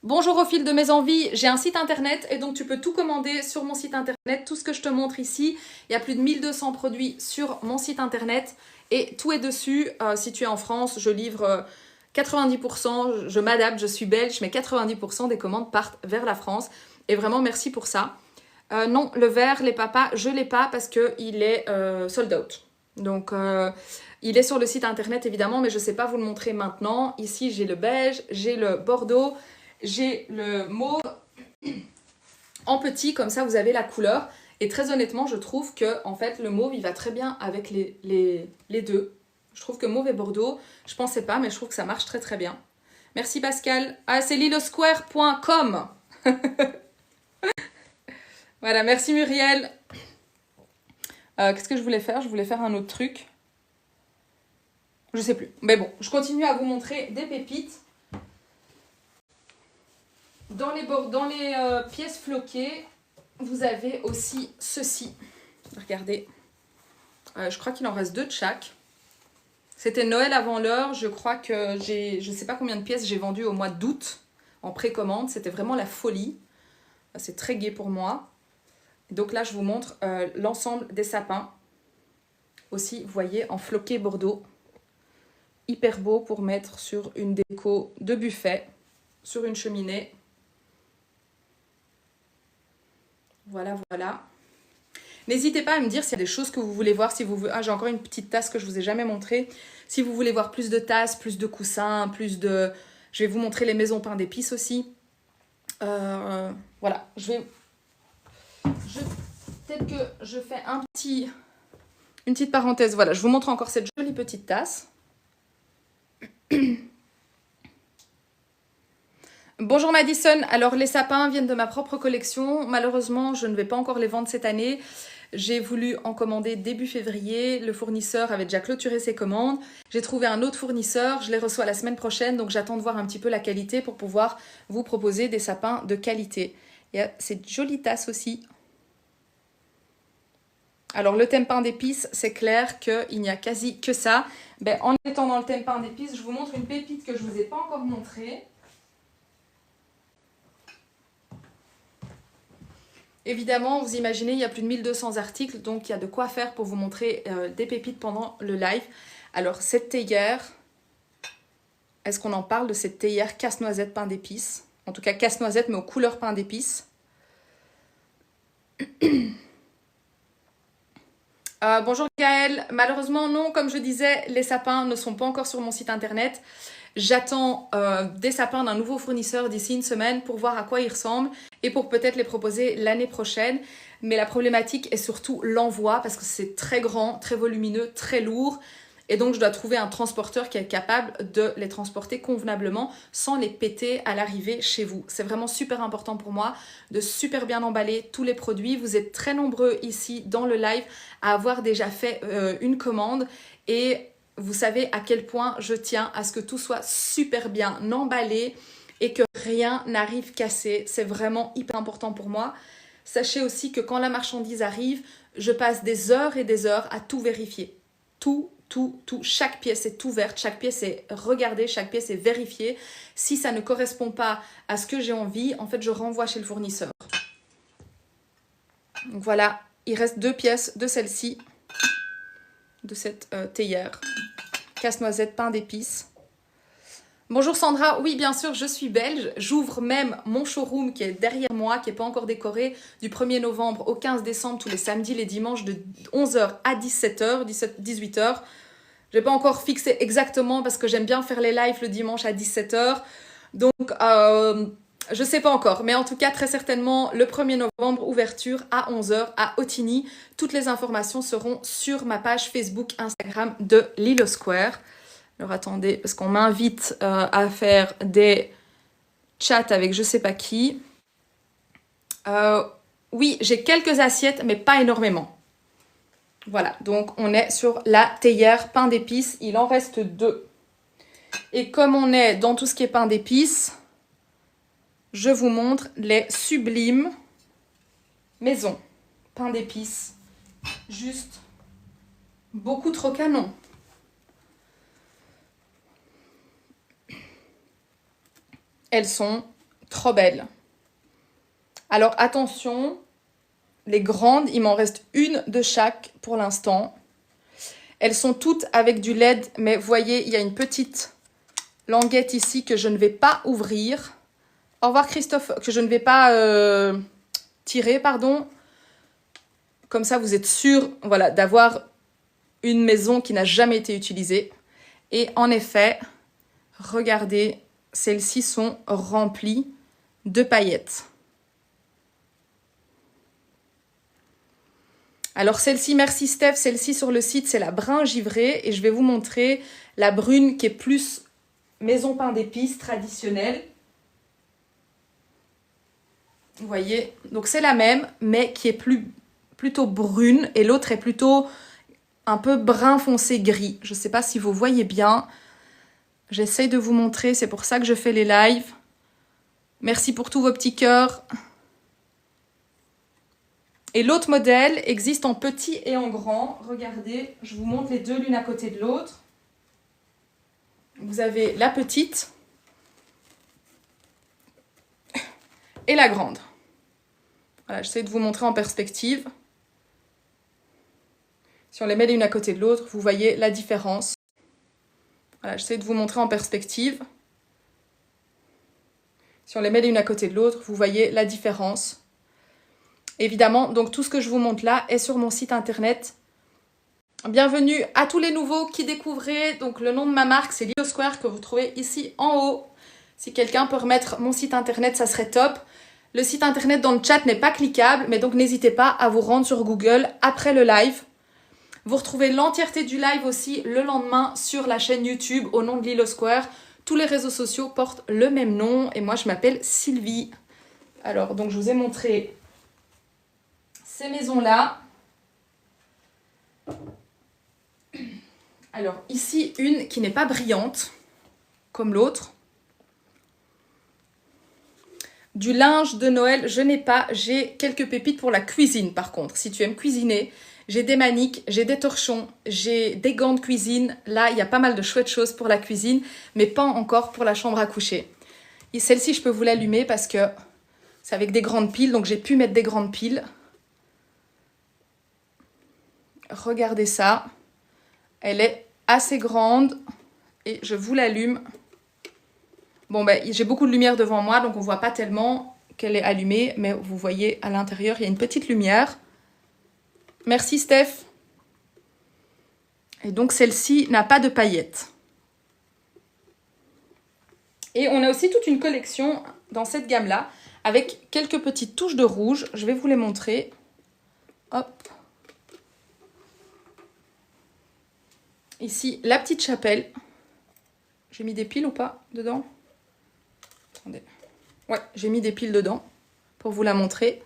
Bonjour au fil de mes envies, j'ai un site internet et donc tu peux tout commander sur mon site internet. Tout ce que je te montre ici, il y a plus de 1200 produits sur mon site internet et tout est dessus. Si tu es en France, je livre 90%, je m'adapte, je suis belge, mais 90% des commandes partent vers la France. Et vraiment, merci pour ça. Non, le vert, les papas, je ne l'ai pas parce qu'il est sold out. Donc, il est sur le site internet évidemment, mais je ne sais pas vous le montrer maintenant. Ici, j'ai le beige, j'ai le bordeaux, j'ai le mauve en petit, comme ça vous avez la couleur. Et très honnêtement, je trouve que en fait, le mauve, il va très bien avec les deux. Je trouve que mauve et bordeaux, je ne pensais pas, mais je trouve que ça marche très bien. Merci Pascal. Ah, c'est lilosquare.com. Voilà, merci Muriel. Qu'est-ce que je voulais faire? Je voulais faire un autre truc. Je sais plus. Mais bon, je continue à vous montrer des pépites. Dans les pièces floquées, vous avez aussi ceci. Regardez. Je crois qu'il en reste 2 de chaque. C'était Noël avant l'heure. Je crois que je ne sais pas combien de pièces j'ai vendues au mois d'août en précommande. C'était vraiment la folie. C'est très gai pour moi. Donc là, je vous montre l'ensemble des sapins. Aussi, vous voyez, en floqué Bordeaux. Hyper beau pour mettre sur une déco de buffet, sur une cheminée. Voilà. N'hésitez pas à me dire s'il y a des choses que vous voulez voir. Si vous voulez... Ah, j'ai encore une petite tasse que je ne vous ai jamais montrée. Si vous voulez voir plus de tasses, plus de coussins, plus de... Je vais vous montrer les maisons pain d'épices aussi. Voilà, peut-être que je fais une petite parenthèse. Voilà, je vous montre encore cette jolie petite tasse. Bonjour Madison, alors les sapins viennent de ma propre collection. Malheureusement, je ne vais pas encore les vendre cette année. J'ai voulu en commander début février. Le fournisseur avait déjà clôturé ses commandes. J'ai trouvé un autre fournisseur. Je les reçois la semaine prochaine. Donc j'attends de voir un petit peu la qualité pour pouvoir vous proposer des sapins de qualité. Il y a cette jolie tasse aussi. Alors le thème pain d'épices, c'est clair qu'il n'y a quasi que ça. Ben, en étant dans le thème pain d'épices, je vous montre une pépite que je ne vous ai pas encore montrée. Évidemment, vous imaginez, il y a plus de 1200 articles, donc il y a de quoi faire pour vous montrer des pépites pendant le live. Alors, cette théière, est-ce qu'on en parle de cette théière casse-noisette pain d'épices? En tout cas, casse-noisette, mais aux couleurs pain d'épices. Bonjour Gaëlle, malheureusement non, comme je disais, les sapins ne sont pas encore sur mon site internet. J'attends des sapins d'un nouveau fournisseur d'ici une semaine pour voir à quoi ils ressemblent et pour peut-être les proposer l'année prochaine. Mais la problématique est surtout l'envoi parce que c'est très grand, très volumineux, très lourd. Et donc, je dois trouver un transporteur qui est capable de les transporter convenablement sans les péter à l'arrivée chez vous. C'est vraiment super important pour moi de super bien emballer tous les produits. Vous êtes très nombreux ici dans le live à avoir déjà fait une commande et vous savez à quel point je tiens à ce que tout soit super bien emballé et que rien n'arrive cassé. C'est vraiment hyper important pour moi. Sachez aussi que quand la marchandise arrive, je passe des heures et des heures à tout vérifier. Tout. Chaque pièce est ouverte, chaque pièce est regardée, chaque pièce est vérifiée. Si ça ne correspond pas à ce que j'ai envie, en fait, je renvoie chez le fournisseur. Donc voilà, il reste 2 pièces de celle-ci, de cette théière. Casse-noisette, pain d'épices. Bonjour Sandra, oui bien sûr je suis belge, j'ouvre même mon showroom qui est derrière moi, qui n'est pas encore décoré, du 1er novembre au 15 décembre, tous les samedis, les dimanches de 11h à 17h, 18h. Je n'ai pas encore fixé exactement parce que j'aime bien faire les lives le dimanche à 17h, donc je ne sais pas encore, mais en tout cas très certainement le 1er novembre, ouverture à 11h à Ottignies. Toutes les informations seront sur ma page Facebook, Instagram de Lilo Square. Alors attendez, parce qu'on m'invite à faire des chats avec je sais pas qui. Oui, j'ai quelques assiettes, mais pas énormément. Voilà, donc on est sur la théière pain d'épices. Il en reste 2. Et comme on est dans tout ce qui est pain d'épices, je vous montre les sublimes maisons. Pain d'épices, juste beaucoup trop canon. Elles sont trop belles. Alors attention, les grandes, il m'en reste une de chaque pour l'instant. Elles sont toutes avec du LED, mais vous voyez, il y a une petite languette ici que je ne vais pas ouvrir. Au revoir Christophe, que je ne vais pas tirer, pardon. Comme ça, vous êtes sûr, voilà, d'avoir une maison qui n'a jamais été utilisée. Et en effet, regardez, celles-ci sont remplies de paillettes. Alors celle-ci, merci Steph, celle-ci sur le site, c'est la brun givré. Et je vais vous montrer la brune qui est plus maison pain d'épices traditionnelle. Vous voyez, donc c'est la même, mais qui est plutôt brune. Et l'autre est plutôt un peu brun foncé gris. Je ne sais pas si vous voyez bien. J'essaye de vous montrer, c'est pour ça que je fais les lives. Merci pour tous vos petits cœurs. Et l'autre modèle existe en petit et en grand. Regardez, je vous montre les deux l'une à côté de l'autre. Vous avez la petite et la grande. Voilà, j'essaie de vous montrer en perspective. Si on les met l'une à côté de l'autre, vous voyez la différence. Voilà, j'essaie de vous montrer en perspective. Si on les met l'une à côté de l'autre, vous voyez la différence. Évidemment, donc tout ce que je vous montre là est sur mon site internet. Bienvenue à tous les nouveaux qui découvrez. Donc le nom de ma marque, c'est Lilo Square que vous trouvez ici en haut. Si quelqu'un peut remettre mon site internet, ça serait top. Le site internet dans le chat n'est pas cliquable, mais donc n'hésitez pas à vous rendre sur Google après le live. Vous retrouvez l'entièreté du live aussi le lendemain sur la chaîne YouTube au nom de Lilo Square. Tous les réseaux sociaux portent le même nom et moi je m'appelle Sylvie. Alors donc je vous ai montré ces maisons-là. Alors ici une qui n'est pas brillante comme l'autre. Du linge de Noël, je n'ai pas. J'ai quelques pépites pour la cuisine par contre. Si tu aimes cuisiner, j'ai des maniques, j'ai des torchons, j'ai des gants de cuisine. Là, il y a pas mal de chouettes choses pour la cuisine, mais pas encore pour la chambre à coucher. Et celle-ci, je peux vous l'allumer parce que c'est avec des grandes piles, donc j'ai pu mettre des grandes piles. Regardez ça. Elle est assez grande et je vous l'allume. Bon, ben, j'ai beaucoup de lumière devant moi, donc on ne voit pas tellement qu'elle est allumée, mais vous voyez à l'intérieur, il y a une petite lumière. Merci Steph. Et donc celle-ci n'a pas de paillettes. Et on a aussi toute une collection dans cette gamme-là, avec quelques petites touches de rouge. Je vais vous les montrer. Hop. Ici, la petite chapelle. J'ai mis des piles ou pas dedans? Attendez. Ouais, j'ai mis des piles dedans pour vous la montrer.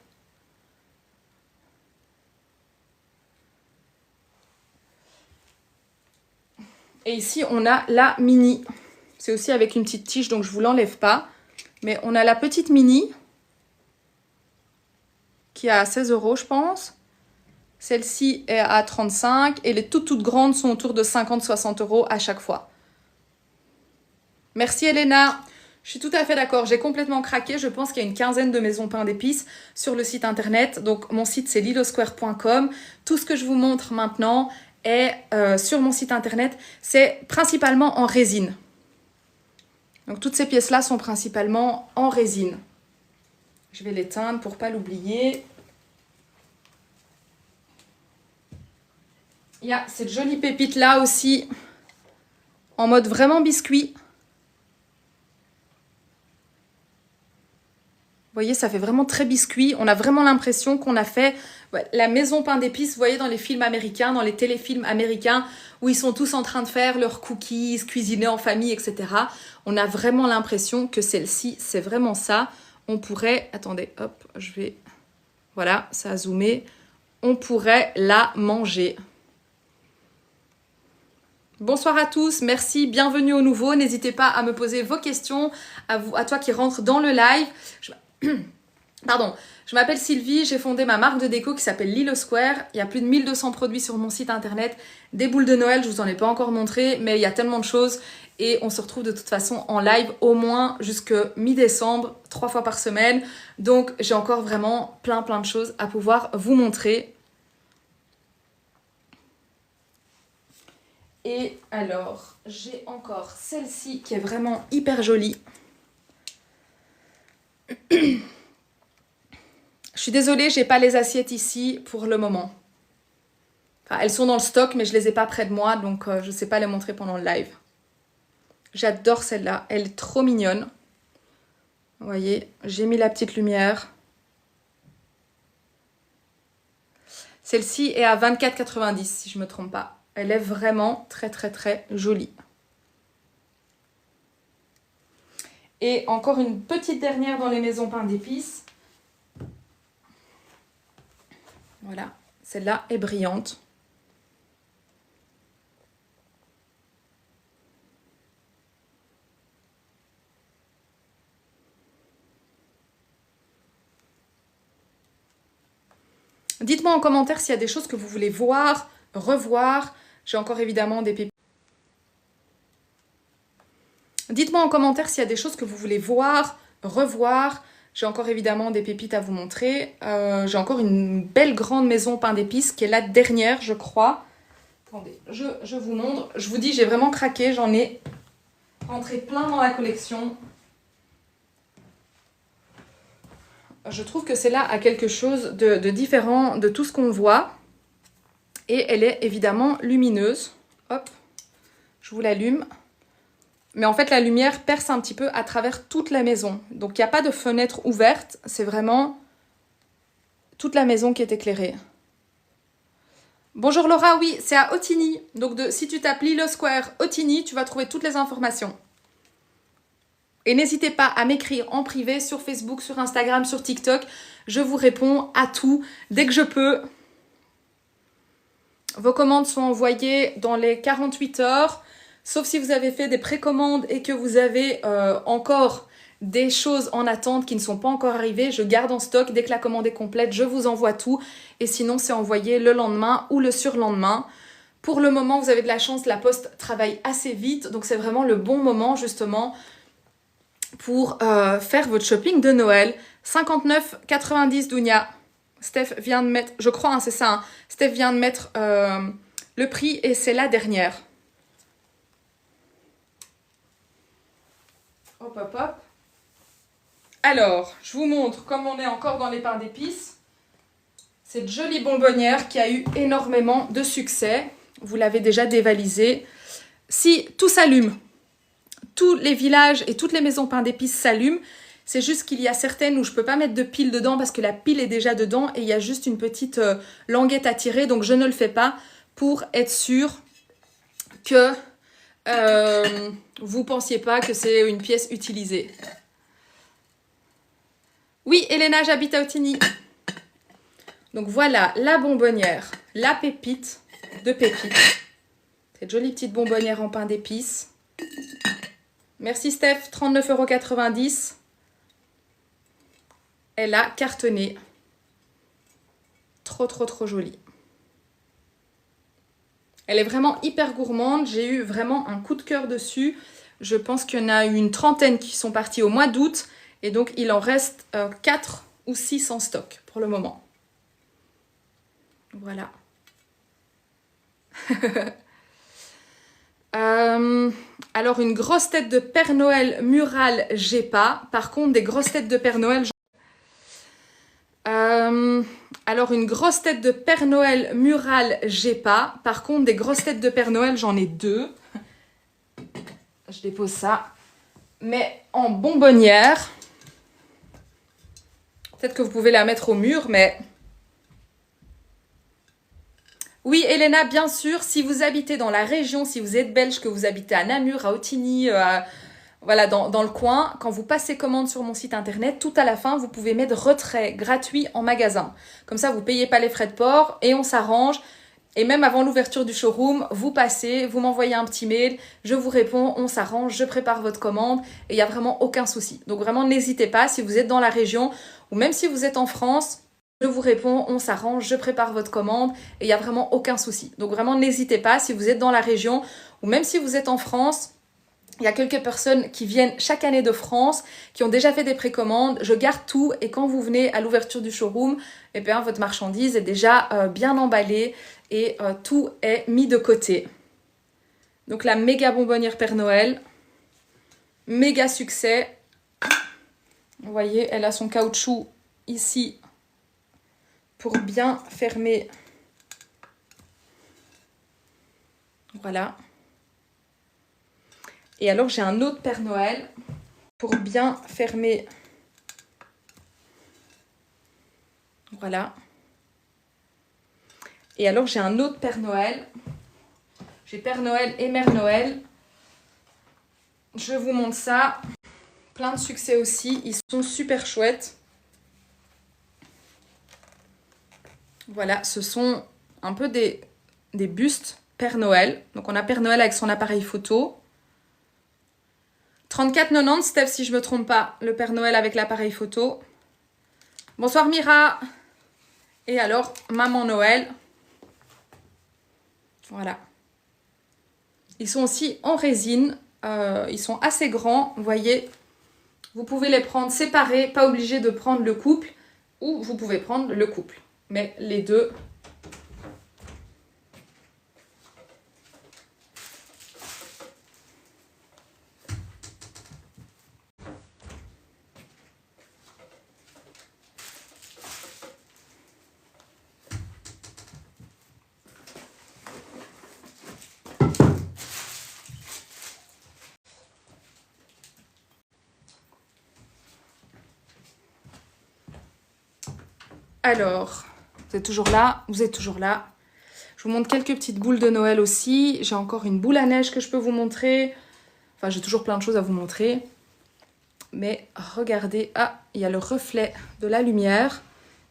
Et ici, on a la mini. C'est aussi avec une petite tige, donc je ne vous l'enlève pas. Mais on a la petite mini qui est à 16 €, je pense. Celle-ci est à 35 et les toutes grandes sont autour de 50-60 € à chaque fois. Merci Elena. Je suis tout à fait d'accord, j'ai complètement craqué. Je pense qu'il y a une quinzaine de maisons pain d'épices sur le site internet. Donc mon site c'est lilosquare.com. Tout ce que je vous montre maintenant est sur mon site internet. C'est principalement en résine. Donc toutes ces pièces-là sont principalement en résine. Je vais l'éteindre pour ne pas l'oublier. Il y a cette jolie pépite là aussi, en mode vraiment biscuit. Vous voyez, ça fait vraiment très biscuit. On a vraiment l'impression qu'on a fait la maison pain d'épices, vous voyez, dans les films américains, dans les téléfilms américains, où ils sont tous en train de faire leurs cookies, cuisiner en famille, etc. On a vraiment l'impression que celle-ci, c'est vraiment ça. On pourrait... Attendez, hop, je vais... Voilà, ça a zoomé. On pourrait la manger. Bonsoir à tous, merci, bienvenue au nouveau. N'hésitez pas à me poser vos questions, à toi qui rentre dans le live. Pardon, je m'appelle Sylvie, j'ai fondé ma marque de déco qui s'appelle Lilo Square. Il y a plus de 1200 produits sur mon site internet. Des boules de Noël, je vous en ai pas encore montré, mais il y a tellement de choses. Et on se retrouve de toute façon en live au moins jusque mi-décembre, 3 fois par semaine. Donc j'ai encore vraiment plein de choses à pouvoir vous montrer. Et alors, j'ai encore celle-ci qui est vraiment hyper jolie. Je suis désolée, j'ai pas les assiettes ici pour le moment. Enfin, elles sont dans le stock, mais je les ai pas près de moi, donc je sais pas les montrer pendant le live. J'adore celle-là, elle est trop mignonne. Vous voyez, j'ai mis la petite lumière. Celle-ci est à 24,90 si je me trompe pas. Elle est vraiment très jolie. Et encore une petite dernière dans les maisons pain d'épices. Voilà, celle-là est brillante. Dites-moi en commentaire s'il y a des choses que vous voulez voir, revoir. J'ai encore évidemment des pépites. Dites-moi en commentaire s'il y a des choses que vous voulez voir, revoir. J'ai encore évidemment des pépites à vous montrer. J'ai encore une belle grande maison pain d'épices qui est la dernière, je crois. Attendez, je vous montre. Je vous dis, j'ai vraiment craqué. J'en ai rentré plein dans la collection. Je trouve que celle-là a quelque chose de différent de tout ce qu'on voit. Et elle est évidemment lumineuse. Hop, je vous l'allume. Mais en fait, la lumière perce un petit peu à travers toute la maison. Donc, il n'y a pas de fenêtre ouverte. C'est vraiment toute la maison qui est éclairée. Bonjour Laura, oui, c'est à Ottignies. Donc, si tu tapes Lilo Square Ottignies, tu vas trouver toutes les informations. Et n'hésitez pas à m'écrire en privé sur Facebook, sur Instagram, sur TikTok. Je vous réponds à tout dès que je peux. Vos commandes sont envoyées dans les 48 heures. Sauf si vous avez fait des précommandes et que vous avez encore des choses en attente qui ne sont pas encore arrivées. Je garde en stock. Dès que la commande est complète, je vous envoie tout. Et sinon, c'est envoyé le lendemain ou le surlendemain. Pour le moment, vous avez de la chance. La poste travaille assez vite. Donc, c'est vraiment le bon moment, justement, pour faire votre shopping de Noël. 59,90 Dounia. Steph vient de mettre, je crois, hein, c'est ça. Hein. Steph vient de mettre le prix et c'est la dernière. Hop, hop, hop. Alors, je vous montre comme on est encore dans les pains d'épices. Cette jolie bonbonnière qui a eu énormément de succès. Vous l'avez déjà dévalisée. Si tout s'allume tous les villages et toutes les maisons pain d'épices s'allument. C'est juste qu'il y a certaines où je ne peux pas mettre de pile dedans parce que la pile est déjà dedans et il y a juste une petite languette à tirer. Donc je ne le fais pas pour être sûr que vous ne pensiez pas que c'est une pièce utilisée. Oui, Elena, j'habite à Otigny. Donc voilà, la bonbonnière, la pépite de pépites. Cette jolie petite bonbonnière en pain d'épices. Merci Steph, 39,90 €. Elle a cartonné. Trop, trop, trop jolie. Elle est vraiment hyper gourmande. J'ai eu vraiment un coup de cœur dessus. Je pense qu'il y en a eu une trentaine qui sont partis au mois d'août. Et donc, il en reste 4 ou 6 en stock pour le moment. Voilà. Alors, une grosse tête de Père Noël murale, j'ai pas. Par contre, des grosses têtes de Père Noël... Alors, une grosse tête de Père Noël murale, j'ai pas. Par contre, des grosses têtes de Père Noël, j'en ai 2. Je dépose ça. Mais en bonbonnière... Peut-être que vous pouvez la mettre au mur, mais... Oui, Elena, bien sûr, si vous habitez dans la région, si vous êtes belge, que vous habitez à Namur, à Otigny, voilà, dans le coin, quand vous passez commande sur mon site internet, tout à la fin, vous pouvez mettre retrait gratuit en magasin. Comme ça, vous ne payez pas les frais de port et on s'arrange. Et même avant l'ouverture du showroom, vous passez, vous m'envoyez un petit mail, je vous réponds, on s'arrange, je prépare votre commande et il n'y a vraiment aucun souci. Donc vraiment, n'hésitez pas, si vous êtes dans la région ou même si vous êtes en France, je vous réponds, on s'arrange, je prépare votre commande et il n'y a vraiment aucun souci. Donc vraiment, n'hésitez pas, si vous êtes dans la région ou même si vous êtes en France, il y a quelques personnes qui viennent chaque année de France, qui ont déjà fait des précommandes. Je garde tout et quand vous venez à l'ouverture du showroom, eh bien, votre marchandise est déjà bien emballée et tout est mis de côté. Donc la méga bonbonnière Père Noël, méga succès. Vous voyez, elle a son caoutchouc ici pour bien fermer. Voilà. Et alors, j'ai un autre Père Noël pour bien fermer. Voilà. Et alors, j'ai un autre Père Noël. J'ai Père Noël et Mère Noël. Je vous montre ça. Plein de succès aussi. Ils sont super chouettes. Voilà, ce sont un peu des bustes Père Noël. Donc, on a Père Noël avec son appareil photo. 34,90 Steph, si je ne me trompe pas, le Père Noël avec l'appareil photo. Bonsoir Mira. Et alors, Maman Noël. Voilà. Ils sont aussi en résine. Ils sont assez grands, vous voyez. Vous pouvez les prendre séparés, pas obligé de prendre le couple. Ou vous pouvez prendre le couple. Mais les deux... Alors, vous êtes toujours là, vous êtes toujours là. Je vous montre quelques petites boules de Noël aussi. J'ai encore une boule à neige que je peux vous montrer. Enfin, j'ai toujours plein de choses à vous montrer. Mais regardez, ah, il y a le reflet de la lumière.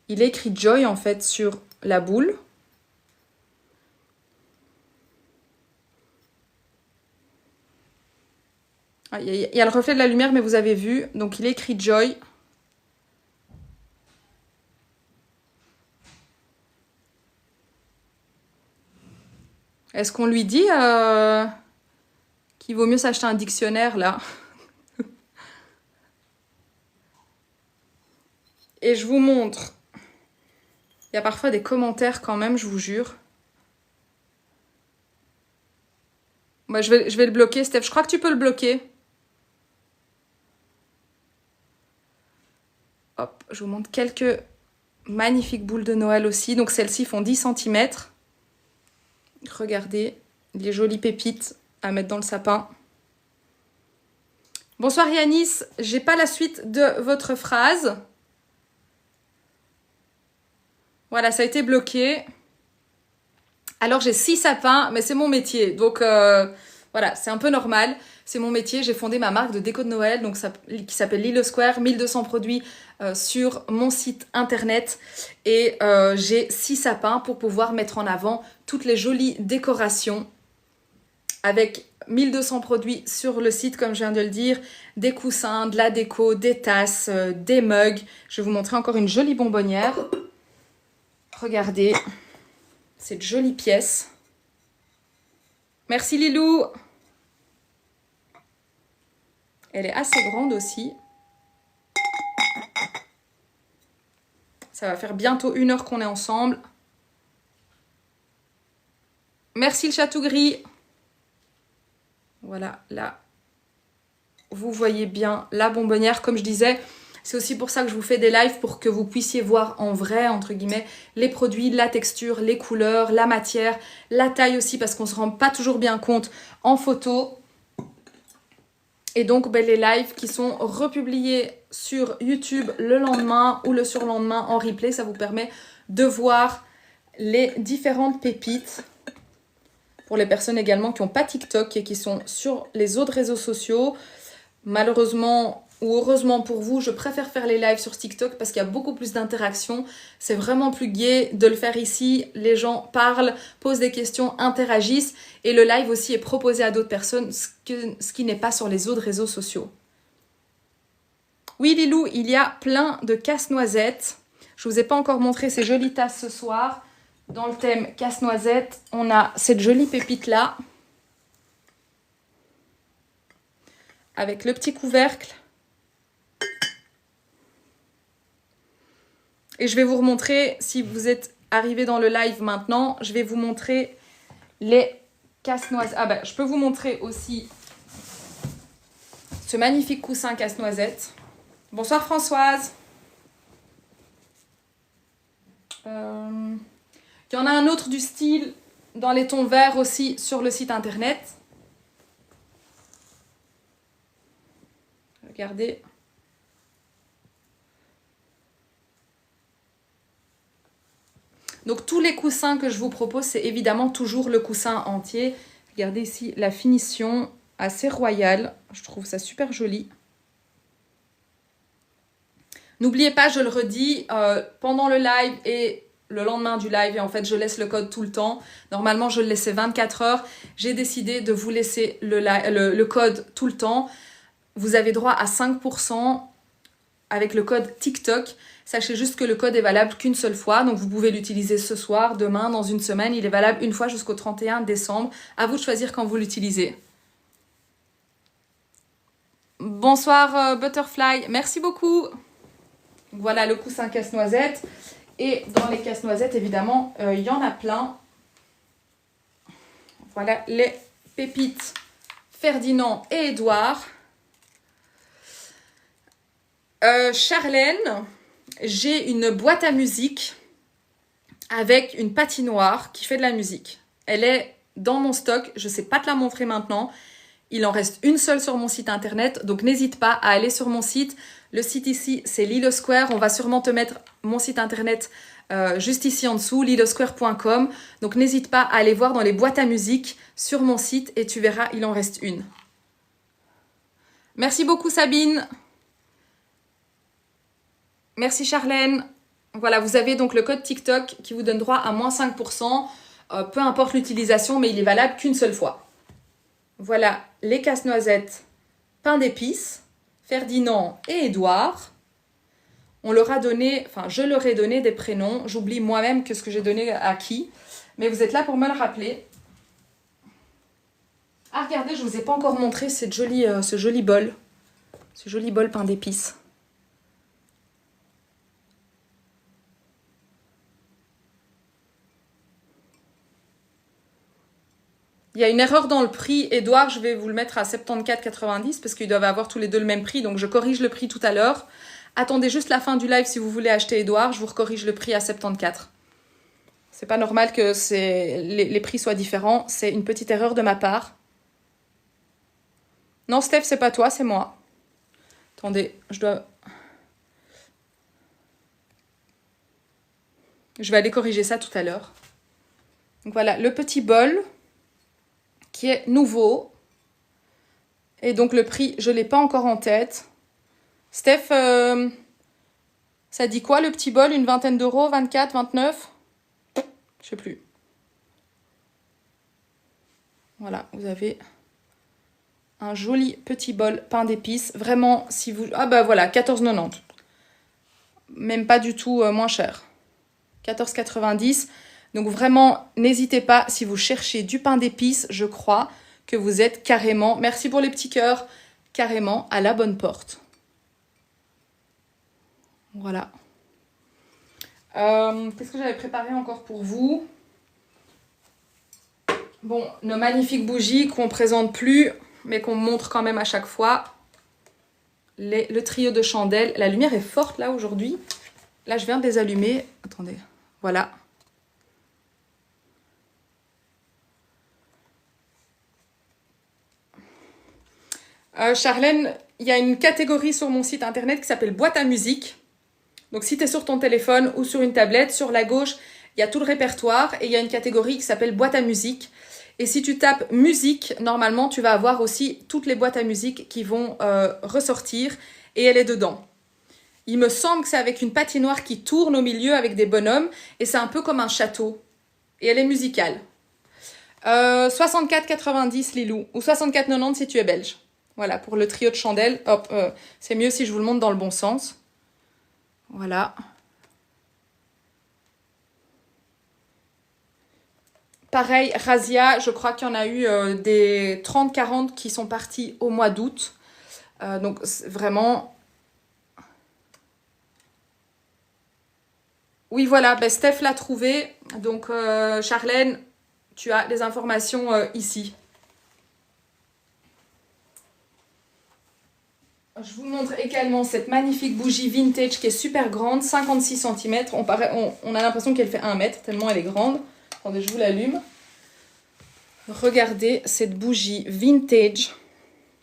Il est écrit Joy en fait sur la boule. Ah, il y a le reflet de la lumière, mais vous avez vu. Donc, il est écrit Joy. Est-ce qu'on lui dit qu'il vaut mieux s'acheter un dictionnaire, là? Et je vous montre. Il y a parfois des commentaires quand même, je vous jure. Moi, je vais le bloquer, Steph. Je crois que tu peux le bloquer. Hop, je vous montre quelques magnifiques boules de Noël aussi. Donc, celles-ci font 10 cm. Regardez, les jolies pépites à mettre dans le sapin. Bonsoir Yanis, j'ai pas la suite de votre phrase. Voilà, ça a été bloqué. Alors j'ai 6 sapins, mais c'est mon métier. Donc voilà, c'est un peu normal. C'est mon métier. J'ai fondé ma marque de déco de Noël donc qui s'appelle Lilo Square. 1200 produits sur mon site internet. Et j'ai 6 sapins pour pouvoir mettre en avant toutes les jolies décorations. Avec 1200 produits sur le site, comme je viens de le dire. Des coussins, de la déco, des tasses, des mugs. Je vais vous montrer encore une jolie bonbonnière. Regardez. Cette jolie pièce. Merci Lilou. Elle est assez grande aussi. Ça va faire bientôt 1 heure qu'on est ensemble. Merci le chatou gris. Voilà, là, vous voyez bien la bonbonnière. Comme je disais, c'est aussi pour ça que je vous fais des lives, pour que vous puissiez voir en vrai, entre guillemets, les produits, la texture, les couleurs, la matière, la taille aussi, parce qu'on ne se rend pas toujours bien compte en photo. Et donc, les lives qui sont republiés sur YouTube le lendemain ou le surlendemain en replay, ça vous permet de voir les différentes pépites. Pour les personnes également qui n'ont pas TikTok et qui sont sur les autres réseaux sociaux, malheureusement ou heureusement pour vous, je préfère faire les lives sur TikTok parce qu'il y a beaucoup plus d'interactions. C'est vraiment plus gai de le faire ici. Les gens parlent, posent des questions, interagissent. Et le live aussi est proposé à d'autres personnes, ce qui n'est pas sur les autres réseaux sociaux. Oui Lilou, il y a plein de casse-noisettes. Je ne vous ai pas encore montré ces jolies tasses ce soir. Dans le thème casse-noisette, on a cette jolie pépite-là. Avec le petit couvercle. Et je vais vous remontrer, si vous êtes arrivé dans le live maintenant, je vais vous montrer les casse-noisettes. Ah ben, je peux vous montrer aussi ce magnifique coussin casse-noisette. Bonsoir Françoise. Il y en a un autre du style dans les tons verts aussi sur le site internet. Regardez. Donc tous les coussins que je vous propose, c'est évidemment toujours le coussin entier. Regardez ici la finition assez royale. Je trouve ça super joli. N'oubliez pas, je le redis, pendant le live et le lendemain du live, et en fait je laisse le code tout le temps. Normalement je le laissais 24 heures. J'ai décidé de vous laisser le code tout le temps. Vous avez droit à 5% avec le code TikTok. Sachez juste que le code est valable qu'une seule fois. Donc vous pouvez l'utiliser ce soir, demain, dans une semaine. Il est valable une fois jusqu'au 31 décembre. À vous de choisir quand vous l'utilisez. Bonsoir Butterfly, merci beaucoup. Voilà le coussin casse-noisette. Et dans les casse-noisettes, évidemment, il y en a plein. Voilà les pépites Ferdinand et Édouard. Charlène, j'ai une boîte à musique avec une patinoire qui fait de la musique. Elle est dans mon stock, je ne sais pas te la montrer maintenant. Il en reste une seule sur mon site internet, donc n'hésite pas à aller sur mon site. Le site ici, c'est Lilo Square. On va sûrement te mettre mon site internet juste ici en dessous, lilosquare.com. Donc n'hésite pas à aller voir dans les boîtes à musique sur mon site et tu verras, il en reste une. Merci beaucoup Sabine. Merci Charlène. Voilà, vous avez donc le code TikTok qui vous donne droit à moins 5%. Peu importe l'utilisation, mais il est valable qu'une seule fois. Voilà les casse-noisettes pain d'épices, Ferdinand et Édouard. On leur a donné, enfin je leur ai donné des prénoms. J'oublie moi-même que ce que j'ai donné à qui. Mais vous êtes là pour me le rappeler. Ah regardez, je ne vous ai pas encore montré ce joli bol. Ce joli bol pain d'épices. Il y a une erreur dans le prix. Édouard, je vais vous le mettre à 74,90 parce qu'ils doivent avoir tous les deux le même prix. Donc, je corrige le prix tout à l'heure. Attendez juste la fin du live si vous voulez acheter Édouard. Je vous corrige le prix à 74. C'est pas normal que les prix soient différents. C'est une petite erreur de ma part. Non, Steph, c'est pas toi, c'est moi. Attendez, je vais aller corriger ça tout à l'heure. Donc voilà, le petit bol qui est nouveau. Et donc le prix, je ne l'ai pas encore en tête. Steph, ça dit quoi le petit bol? Une vingtaine d'euros, 24, 29? Je sais plus. Voilà, vous avez un joli petit bol pain d'épices. Vraiment, si vous... Ah bah voilà, 14,90. Même pas du tout moins cher. 14,90. Donc vraiment, n'hésitez pas, si vous cherchez du pain d'épices, je crois que vous êtes carrément, merci pour les petits cœurs, carrément à la bonne porte. Voilà. Qu'est-ce que j'avais préparé encore pour vous? Bon, nos magnifiques bougies qu'on ne présente plus, mais qu'on montre quand même à chaque fois. Le trio de chandelles. La lumière est forte là aujourd'hui. Là, je viens de les allumer. Attendez, voilà. Charlène, il y a une catégorie sur mon site internet qui s'appelle boîte à musique. Donc si tu es sur ton téléphone ou sur une tablette, sur la gauche, il y a tout le répertoire et il y a une catégorie qui s'appelle boîte à musique. Et si tu tapes musique, normalement, tu vas avoir aussi toutes les boîtes à musique qui vont ressortir et elle est dedans. Il me semble que c'est avec une patinoire qui tourne au milieu avec des bonhommes et c'est un peu comme un château. Et elle est musicale. 64,90 Lilou ou 64,90 si tu es belge. Voilà, pour le trio de chandelles. Hop, c'est mieux si je vous le montre dans le bon sens. Voilà. Pareil, Razia, je crois qu'il y en a eu des 30-40 qui sont partis au mois d'août. Donc vraiment... Oui, voilà, ben Steph l'a trouvé. Donc Charlène, tu as les informations ici. Je vous montre également cette magnifique bougie vintage qui est super grande, 56 cm. On a l'impression qu'elle fait 1 mètre, tellement elle est grande. Attendez, je vous l'allume. Regardez cette bougie vintage.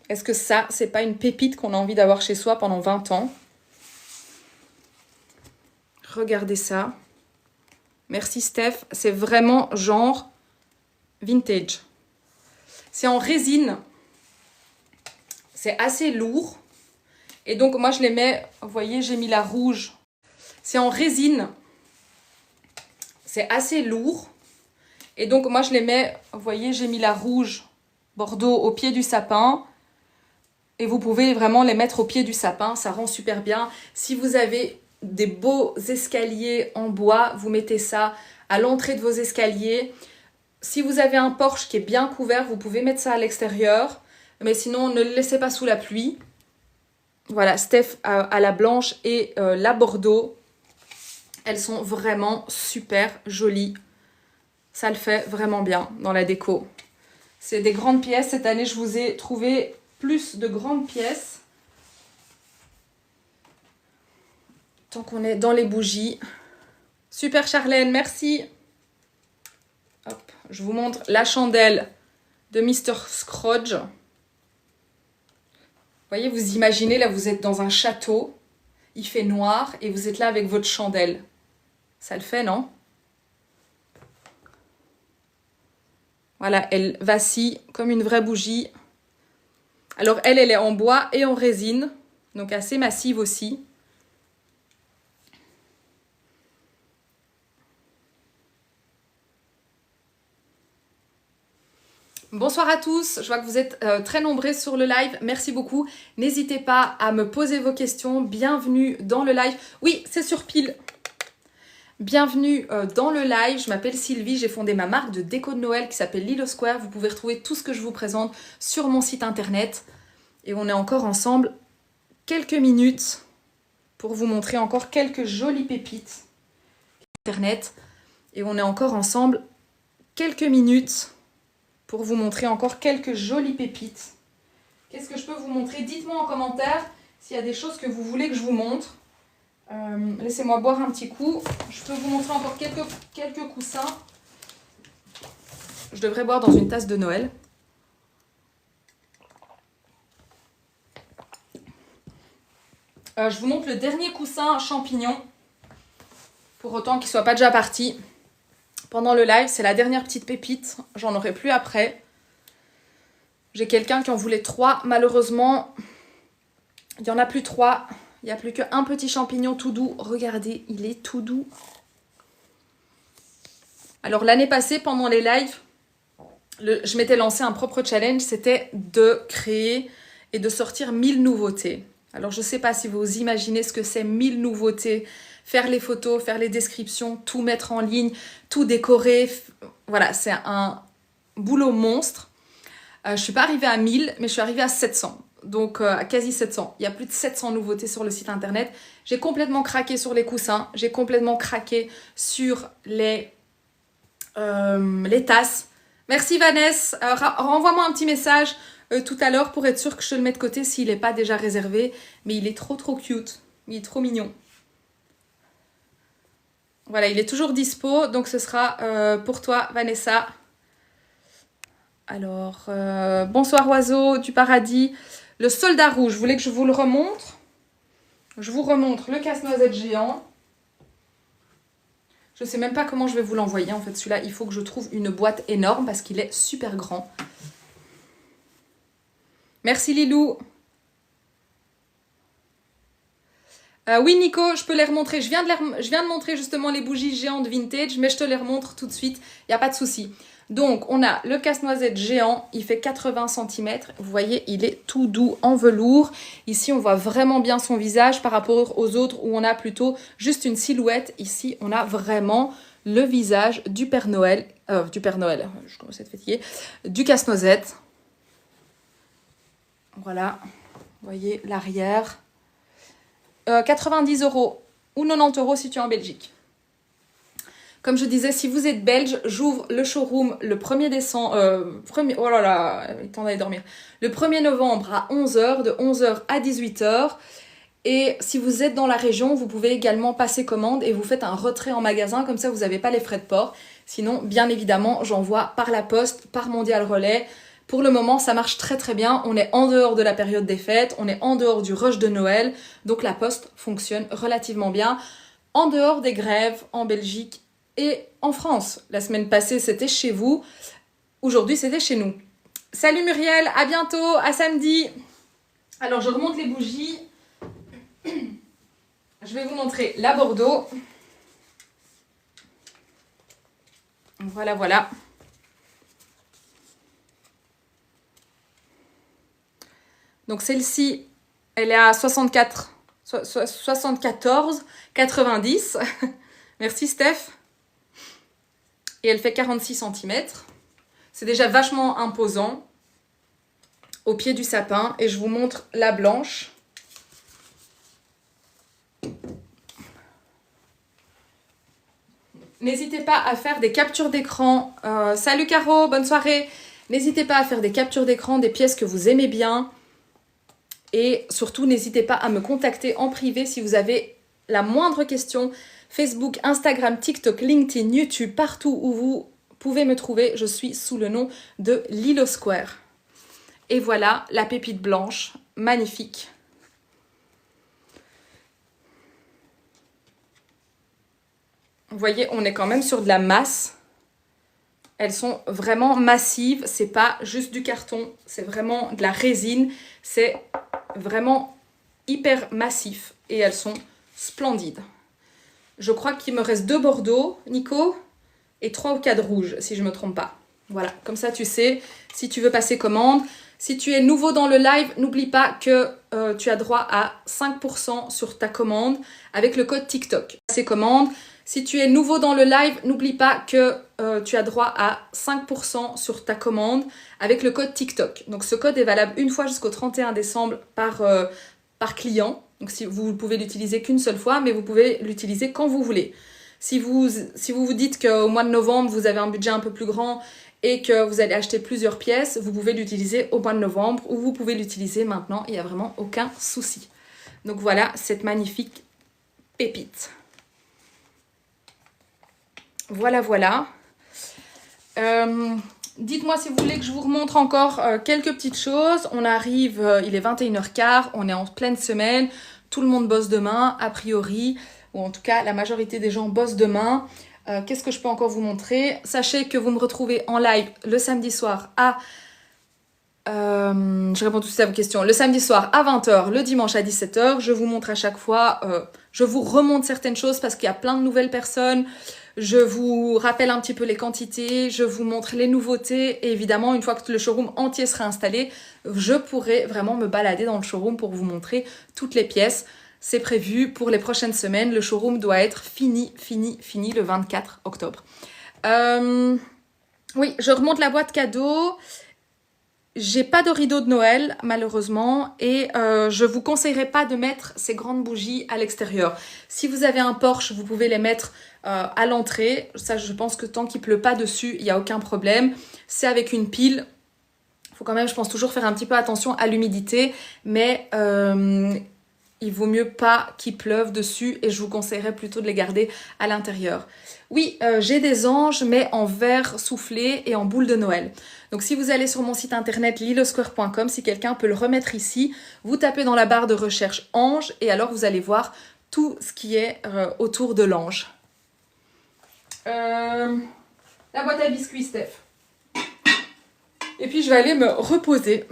Est-ce que ça, c'est pas une pépite qu'on a envie d'avoir chez soi pendant 20 ans? Regardez ça. Merci Steph. C'est vraiment genre vintage. C'est en résine. C'est assez lourd. Et donc, moi, je les mets... Vous voyez, j'ai mis la rouge. C'est en résine. C'est assez lourd. Et donc, moi, je les mets... Vous voyez, j'ai mis la rouge bordeaux au pied du sapin. Et vous pouvez vraiment les mettre au pied du sapin. Ça rend super bien. Si vous avez des beaux escaliers en bois, vous mettez ça à l'entrée de vos escaliers. Si vous avez un porche qui est bien couvert, vous pouvez mettre ça à l'extérieur. Mais sinon, ne le laissez pas sous la pluie. Voilà, Steph a la blanche et la bordeaux. Elles sont vraiment super jolies. Ça le fait vraiment bien dans la déco. C'est des grandes pièces. Cette année, je vous ai trouvé plus de grandes pièces. Tant qu'on est dans les bougies. Super Charlène, merci. Hop, je vous montre la chandelle de Mr. Scrooge. Vous voyez, vous imaginez, là, vous êtes dans un château, il fait noir et vous êtes là avec votre chandelle. Ça le fait, non? Voilà, elle vacille comme une vraie bougie. Alors, elle est en bois et en résine, donc assez massive aussi. Bonsoir à tous, je vois que vous êtes très nombreux sur le live, merci beaucoup. N'hésitez pas à me poser vos questions, bienvenue dans le live. Oui, c'est sur pile. Bienvenue dans le live, je m'appelle Sylvie, j'ai fondé ma marque de déco de Noël qui s'appelle Lilo Square. Vous pouvez retrouver tout ce que je vous présente sur mon site internet. Et on est encore ensemble quelques minutes pour vous montrer encore quelques jolies pépites internet. Et on est encore ensemble quelques minutes pour vous montrer encore quelques jolies pépites. Qu'est-ce que je peux vous montrer? Dites-moi en commentaire s'il y a des choses que vous voulez que je vous montre. Laissez-moi boire un petit coup. Je peux vous montrer encore quelques coussins. Je devrais boire dans une tasse de Noël. Je vous montre le dernier coussin champignon. Pour autant qu'il ne soit pas déjà parti. Pendant le live, c'est la dernière petite pépite. J'en aurai plus après. J'ai quelqu'un qui en voulait 3. Malheureusement, il n'y en a plus 3. Il n'y a plus qu'un petit champignon tout doux. Regardez, il est tout doux. Alors l'année passée, pendant les lives, je m'étais lancé un propre challenge. C'était de créer et de sortir 1000 nouveautés. Alors je ne sais pas si vous imaginez ce que c'est 1000 nouveautés. Faire les photos, faire les descriptions, tout mettre en ligne, tout décorer. Voilà, c'est un boulot monstre. Je ne suis pas arrivée à 1000, mais je suis arrivée à 700. Donc à quasi 700. Il y a plus de 700 nouveautés sur le site internet. J'ai complètement craqué sur les coussins. J'ai complètement craqué sur les tasses. Merci Vanessa. Renvoie-moi un petit message tout à l'heure pour être sûr que je te le mets de côté s'il n'est pas déjà réservé. Mais il est trop cute. Il est trop mignon. Voilà, il est toujours dispo. Donc ce sera pour toi Vanessa. Alors, bonsoir oiseau du paradis. Le soldat rouge, vous voulez que je vous le remontre? Je vous remontre le casse-noisette géant. Je ne sais même pas comment je vais vous l'envoyer. En fait, celui-là, il faut que je trouve une boîte énorme parce qu'il est super grand. Merci Lilou. Oui Nico, je peux les remontrer. Je viens de montrer justement les bougies géantes vintage, mais je te les remontre tout de suite. Il n'y a pas de souci. Donc, on a le casse-noisette géant, il fait 80 cm. Vous voyez, il est tout doux en velours. Ici, on voit vraiment bien son visage par rapport aux autres où on a plutôt juste une silhouette. Ici, on a vraiment le visage du Père Noël. Je commence à être fatiguée. Du casse-noisette. Voilà, vous voyez l'arrière. 90 € ou 90 € si tu es en Belgique. Comme je disais, si vous êtes belge, j'ouvre le showroom le 1er décembre, oh là là, il est temps d'aller dormir. Le 1er novembre à 11 h, de 11 h à 18 h. Et si vous êtes dans la région, vous pouvez également passer commande et vous faites un retrait en magasin, comme ça vous n'avez pas les frais de port. Sinon, bien évidemment, j'envoie par la poste, par Mondial Relais. Pour le moment, ça marche très très bien. On est en dehors de la période des fêtes, on est en dehors du rush de Noël. Donc la poste fonctionne relativement bien. En dehors des grèves en Belgique et en France. La semaine passée, c'était chez vous. Aujourd'hui, c'était chez nous. Salut Muriel, à bientôt, à samedi. Alors, je remonte les bougies. Je vais vous montrer la Bordeaux. Voilà, voilà. Donc celle-ci, elle est à 74,90. Merci Steph. Et elle fait 46 cm. C'est déjà vachement imposant. Au pied du sapin. Et je vous montre la blanche. N'hésitez pas à faire des captures d'écran. Salut Caro, bonne soirée. N'hésitez pas à faire des captures d'écran des pièces que vous aimez bien. Et surtout, n'hésitez pas à me contacter en privé si vous avez la moindre question. Facebook, Instagram, TikTok, LinkedIn, YouTube, partout où vous pouvez me trouver, je suis sous le nom de Lilo Square. Et voilà la pépite blanche, magnifique. Vous voyez, on est quand même sur de la masse. Elles sont vraiment massives, c'est pas juste du carton, c'est vraiment de la résine, c'est vraiment hyper massif et elles sont splendides. Je crois qu'il me reste 2 Bordeaux, Nico, et 3 ou 4 rouges, si je ne me trompe pas. Voilà, comme ça tu sais, si tu veux passer commande. Si tu es nouveau dans le live, n'oublie pas que tu as droit à 5% sur ta commande avec le code TikTok. Passer commande. Si tu es nouveau dans le live, n'oublie pas que tu as droit à 5% sur ta commande avec le code TikTok. Donc ce code est valable une fois jusqu'au 31 décembre par client. Donc si vous pouvez l'utiliser qu'une seule fois, mais vous pouvez l'utiliser quand vous voulez. Si vous vous dites qu'au mois de novembre, vous avez un budget un peu plus grand et que vous allez acheter plusieurs pièces, vous pouvez l'utiliser au mois de novembre ou vous pouvez l'utiliser maintenant. Il n'y a vraiment aucun souci. Donc voilà cette magnifique pépite. Voilà, voilà. Dites-moi si vous voulez que je vous remontre encore quelques petites choses. On arrive, il est 21 h 15, on est en pleine semaine. tout le monde bosse demain, a priori, ou en tout cas la majorité des gens bossent demain. Qu'est-ce que je peux encore vous montrer? Sachez que vous me retrouvez en live le samedi soir à... je réponds tout de suite à vos questions. Le samedi soir à 20h, le dimanche à 17h. Je vous montre à chaque fois, je vous remonte certaines choses parce qu'il y a plein de nouvelles personnes. Je vous rappelle un petit peu les quantités, je vous montre les nouveautés. Et évidemment, une fois que le showroom entier sera installé, je pourrai vraiment me balader dans le showroom pour vous montrer toutes les pièces. C'est prévu pour les prochaines semaines. Le showroom doit être fini le 24 octobre. Oui, je remonte la boîte cadeau. J'ai pas de rideau de Noël, malheureusement, et je vous conseillerais pas de mettre ces grandes bougies à l'extérieur. Si vous avez un porche, vous pouvez les mettre à l'entrée. Ça, je pense que tant qu'il pleut pas dessus, il n'y a aucun problème. C'est avec une pile. Il faut quand même, je pense, toujours faire un petit peu attention à l'humidité, mais il vaut mieux pas qu'il pleuve dessus et je vous conseillerais plutôt de les garder à l'intérieur. Oui, j'ai des anges, mais en verre soufflé et en boule de Noël. Donc si vous allez sur mon site internet lilosquare.com, si quelqu'un peut le remettre ici, vous tapez dans la barre de recherche ange et alors vous allez voir tout ce qui est autour de l'ange. La boîte à biscuits, Steph. Et puis je vais aller me reposer.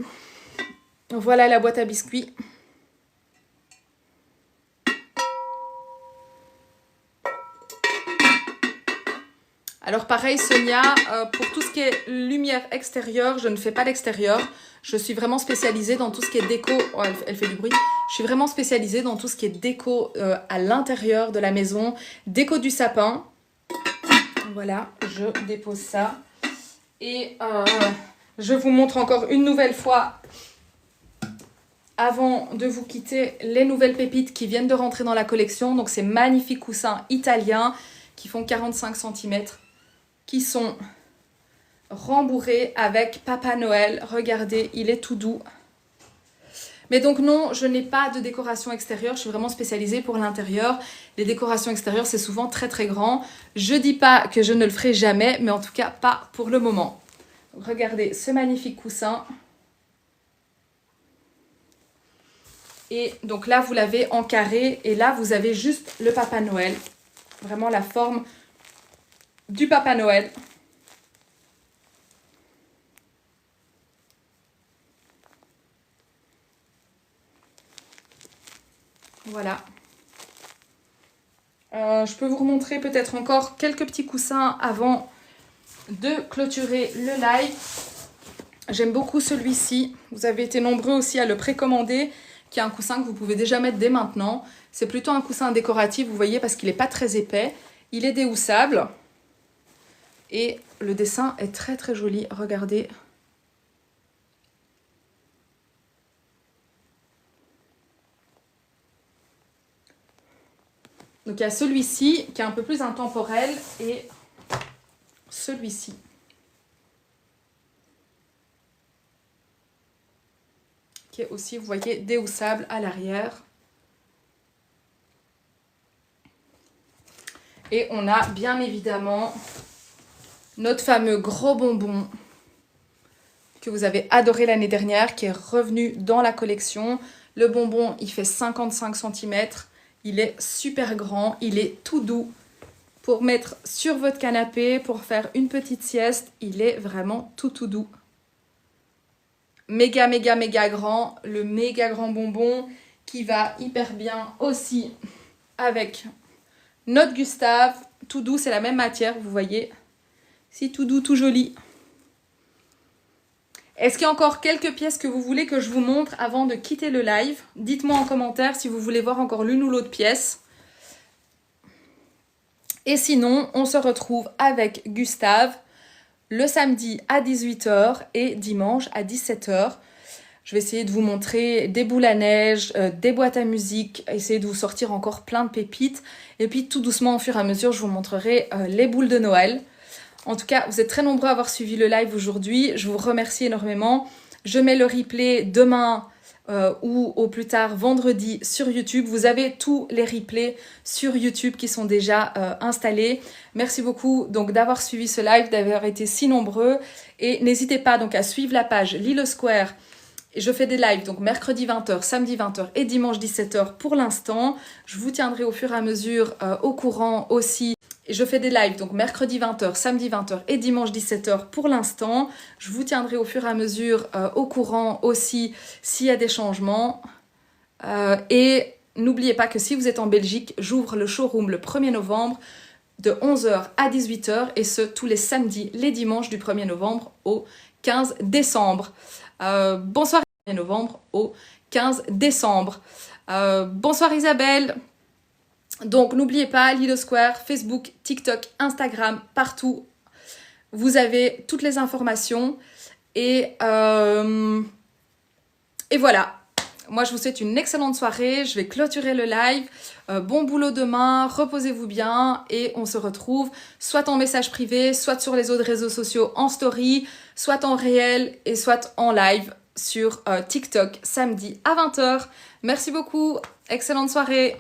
Voilà la boîte à biscuits. Alors pareil Sonia, pour tout ce qui est lumière extérieure, je ne fais pas l'extérieur. Je suis vraiment spécialisée dans tout ce qui est déco. Oh, elle fait du bruit. Je suis vraiment spécialisée dans tout ce qui est déco à l'intérieur de la maison. Déco du sapin. Voilà, je dépose ça. Et je vous montre encore une nouvelle fois, avant de vous quitter, les nouvelles pépites qui viennent de rentrer dans la collection. Donc ces magnifiques coussins italiens qui font 45 cm. Qui sont rembourrés avec Papa Noël. Regardez, il est tout doux. Mais donc non, je n'ai pas de décoration extérieure. Je suis vraiment spécialisée pour l'intérieur. Les décorations extérieures, c'est souvent très très grand. Je dis pas que je ne le ferai jamais, mais en tout cas pas pour le moment. Donc, regardez ce magnifique coussin. Et donc là, vous l'avez en carré. Et là, vous avez juste le Papa Noël. Vraiment la forme du Papa Noël. Voilà. Je peux vous remontrer peut-être encore quelques petits coussins avant de clôturer le live. J'aime beaucoup celui-ci. Vous avez été nombreux aussi à le précommander, qui est un coussin que vous pouvez déjà mettre dès maintenant. C'est plutôt un coussin décoratif, vous voyez, parce qu'il n'est pas très épais. Il est déhoussable. Et le dessin est très très joli, regardez. Donc il y a celui-ci qui est un peu plus intemporel et celui-ci. Qui est aussi, vous voyez, déhoussable à l'arrière. Et on a bien évidemment notre fameux gros bonbon que vous avez adoré l'année dernière, qui est revenu dans la collection. Le bonbon, il fait 55 cm. Il est super grand, il est tout doux. Pour mettre sur votre canapé, pour faire une petite sieste, il est vraiment tout doux. Méga grand, le méga grand bonbon qui va hyper bien aussi avec notre Gustave. Tout doux, c'est la même matière, vous voyez. C'est tout doux, tout joli. Est-ce qu'il y a encore quelques pièces que vous voulez que je vous montre avant de quitter le live? Dites-moi en commentaire si vous voulez voir encore l'une ou l'autre pièce. Et sinon, on se retrouve avec Gustave le samedi à 18 h et dimanche à 17 h. Je vais essayer de vous montrer des boules à neige, des boîtes à musique, essayer de vous sortir encore plein de pépites. Et puis tout doucement, au fur et à mesure, je vous montrerai les boules de Noël. En tout cas, vous êtes très nombreux à avoir suivi le live aujourd'hui. Je vous remercie énormément. Je mets le replay demain ou au plus tard vendredi sur YouTube. Vous avez tous les replays sur YouTube qui sont déjà installés. Merci beaucoup donc d'avoir suivi ce live, d'avoir été si nombreux. Et n'hésitez pas donc à suivre la page Lilo Square Et je fais des lives, donc mercredi 20h, samedi 20h et dimanche 17h pour l'instant. Je vous tiendrai au fur et à mesure au courant aussi. Et je fais des lives, donc mercredi 20h, samedi 20h et dimanche 17h pour l'instant. Je vous tiendrai au fur et à mesure au courant aussi s'il y a des changements. Et n'oubliez pas que si vous êtes en Belgique, j'ouvre le showroom le 1er novembre de 11h à 18h et ce tous les samedis, les dimanches du 1er novembre au 15 décembre. Bonsoir 1er novembre au 15 décembre. Bonsoir Isabelle. Donc n'oubliez pas, Lido Square, Facebook, TikTok, Instagram, partout. Vous avez toutes les informations. Et voilà. Moi, je vous souhaite une excellente soirée. Je vais clôturer le live. Bon boulot demain. Reposez-vous bien. Et on se retrouve soit en message privé, soit sur les autres réseaux sociaux en story, soit en réel et soit en live sur TikTok samedi à 20h. Merci beaucoup. Excellente soirée.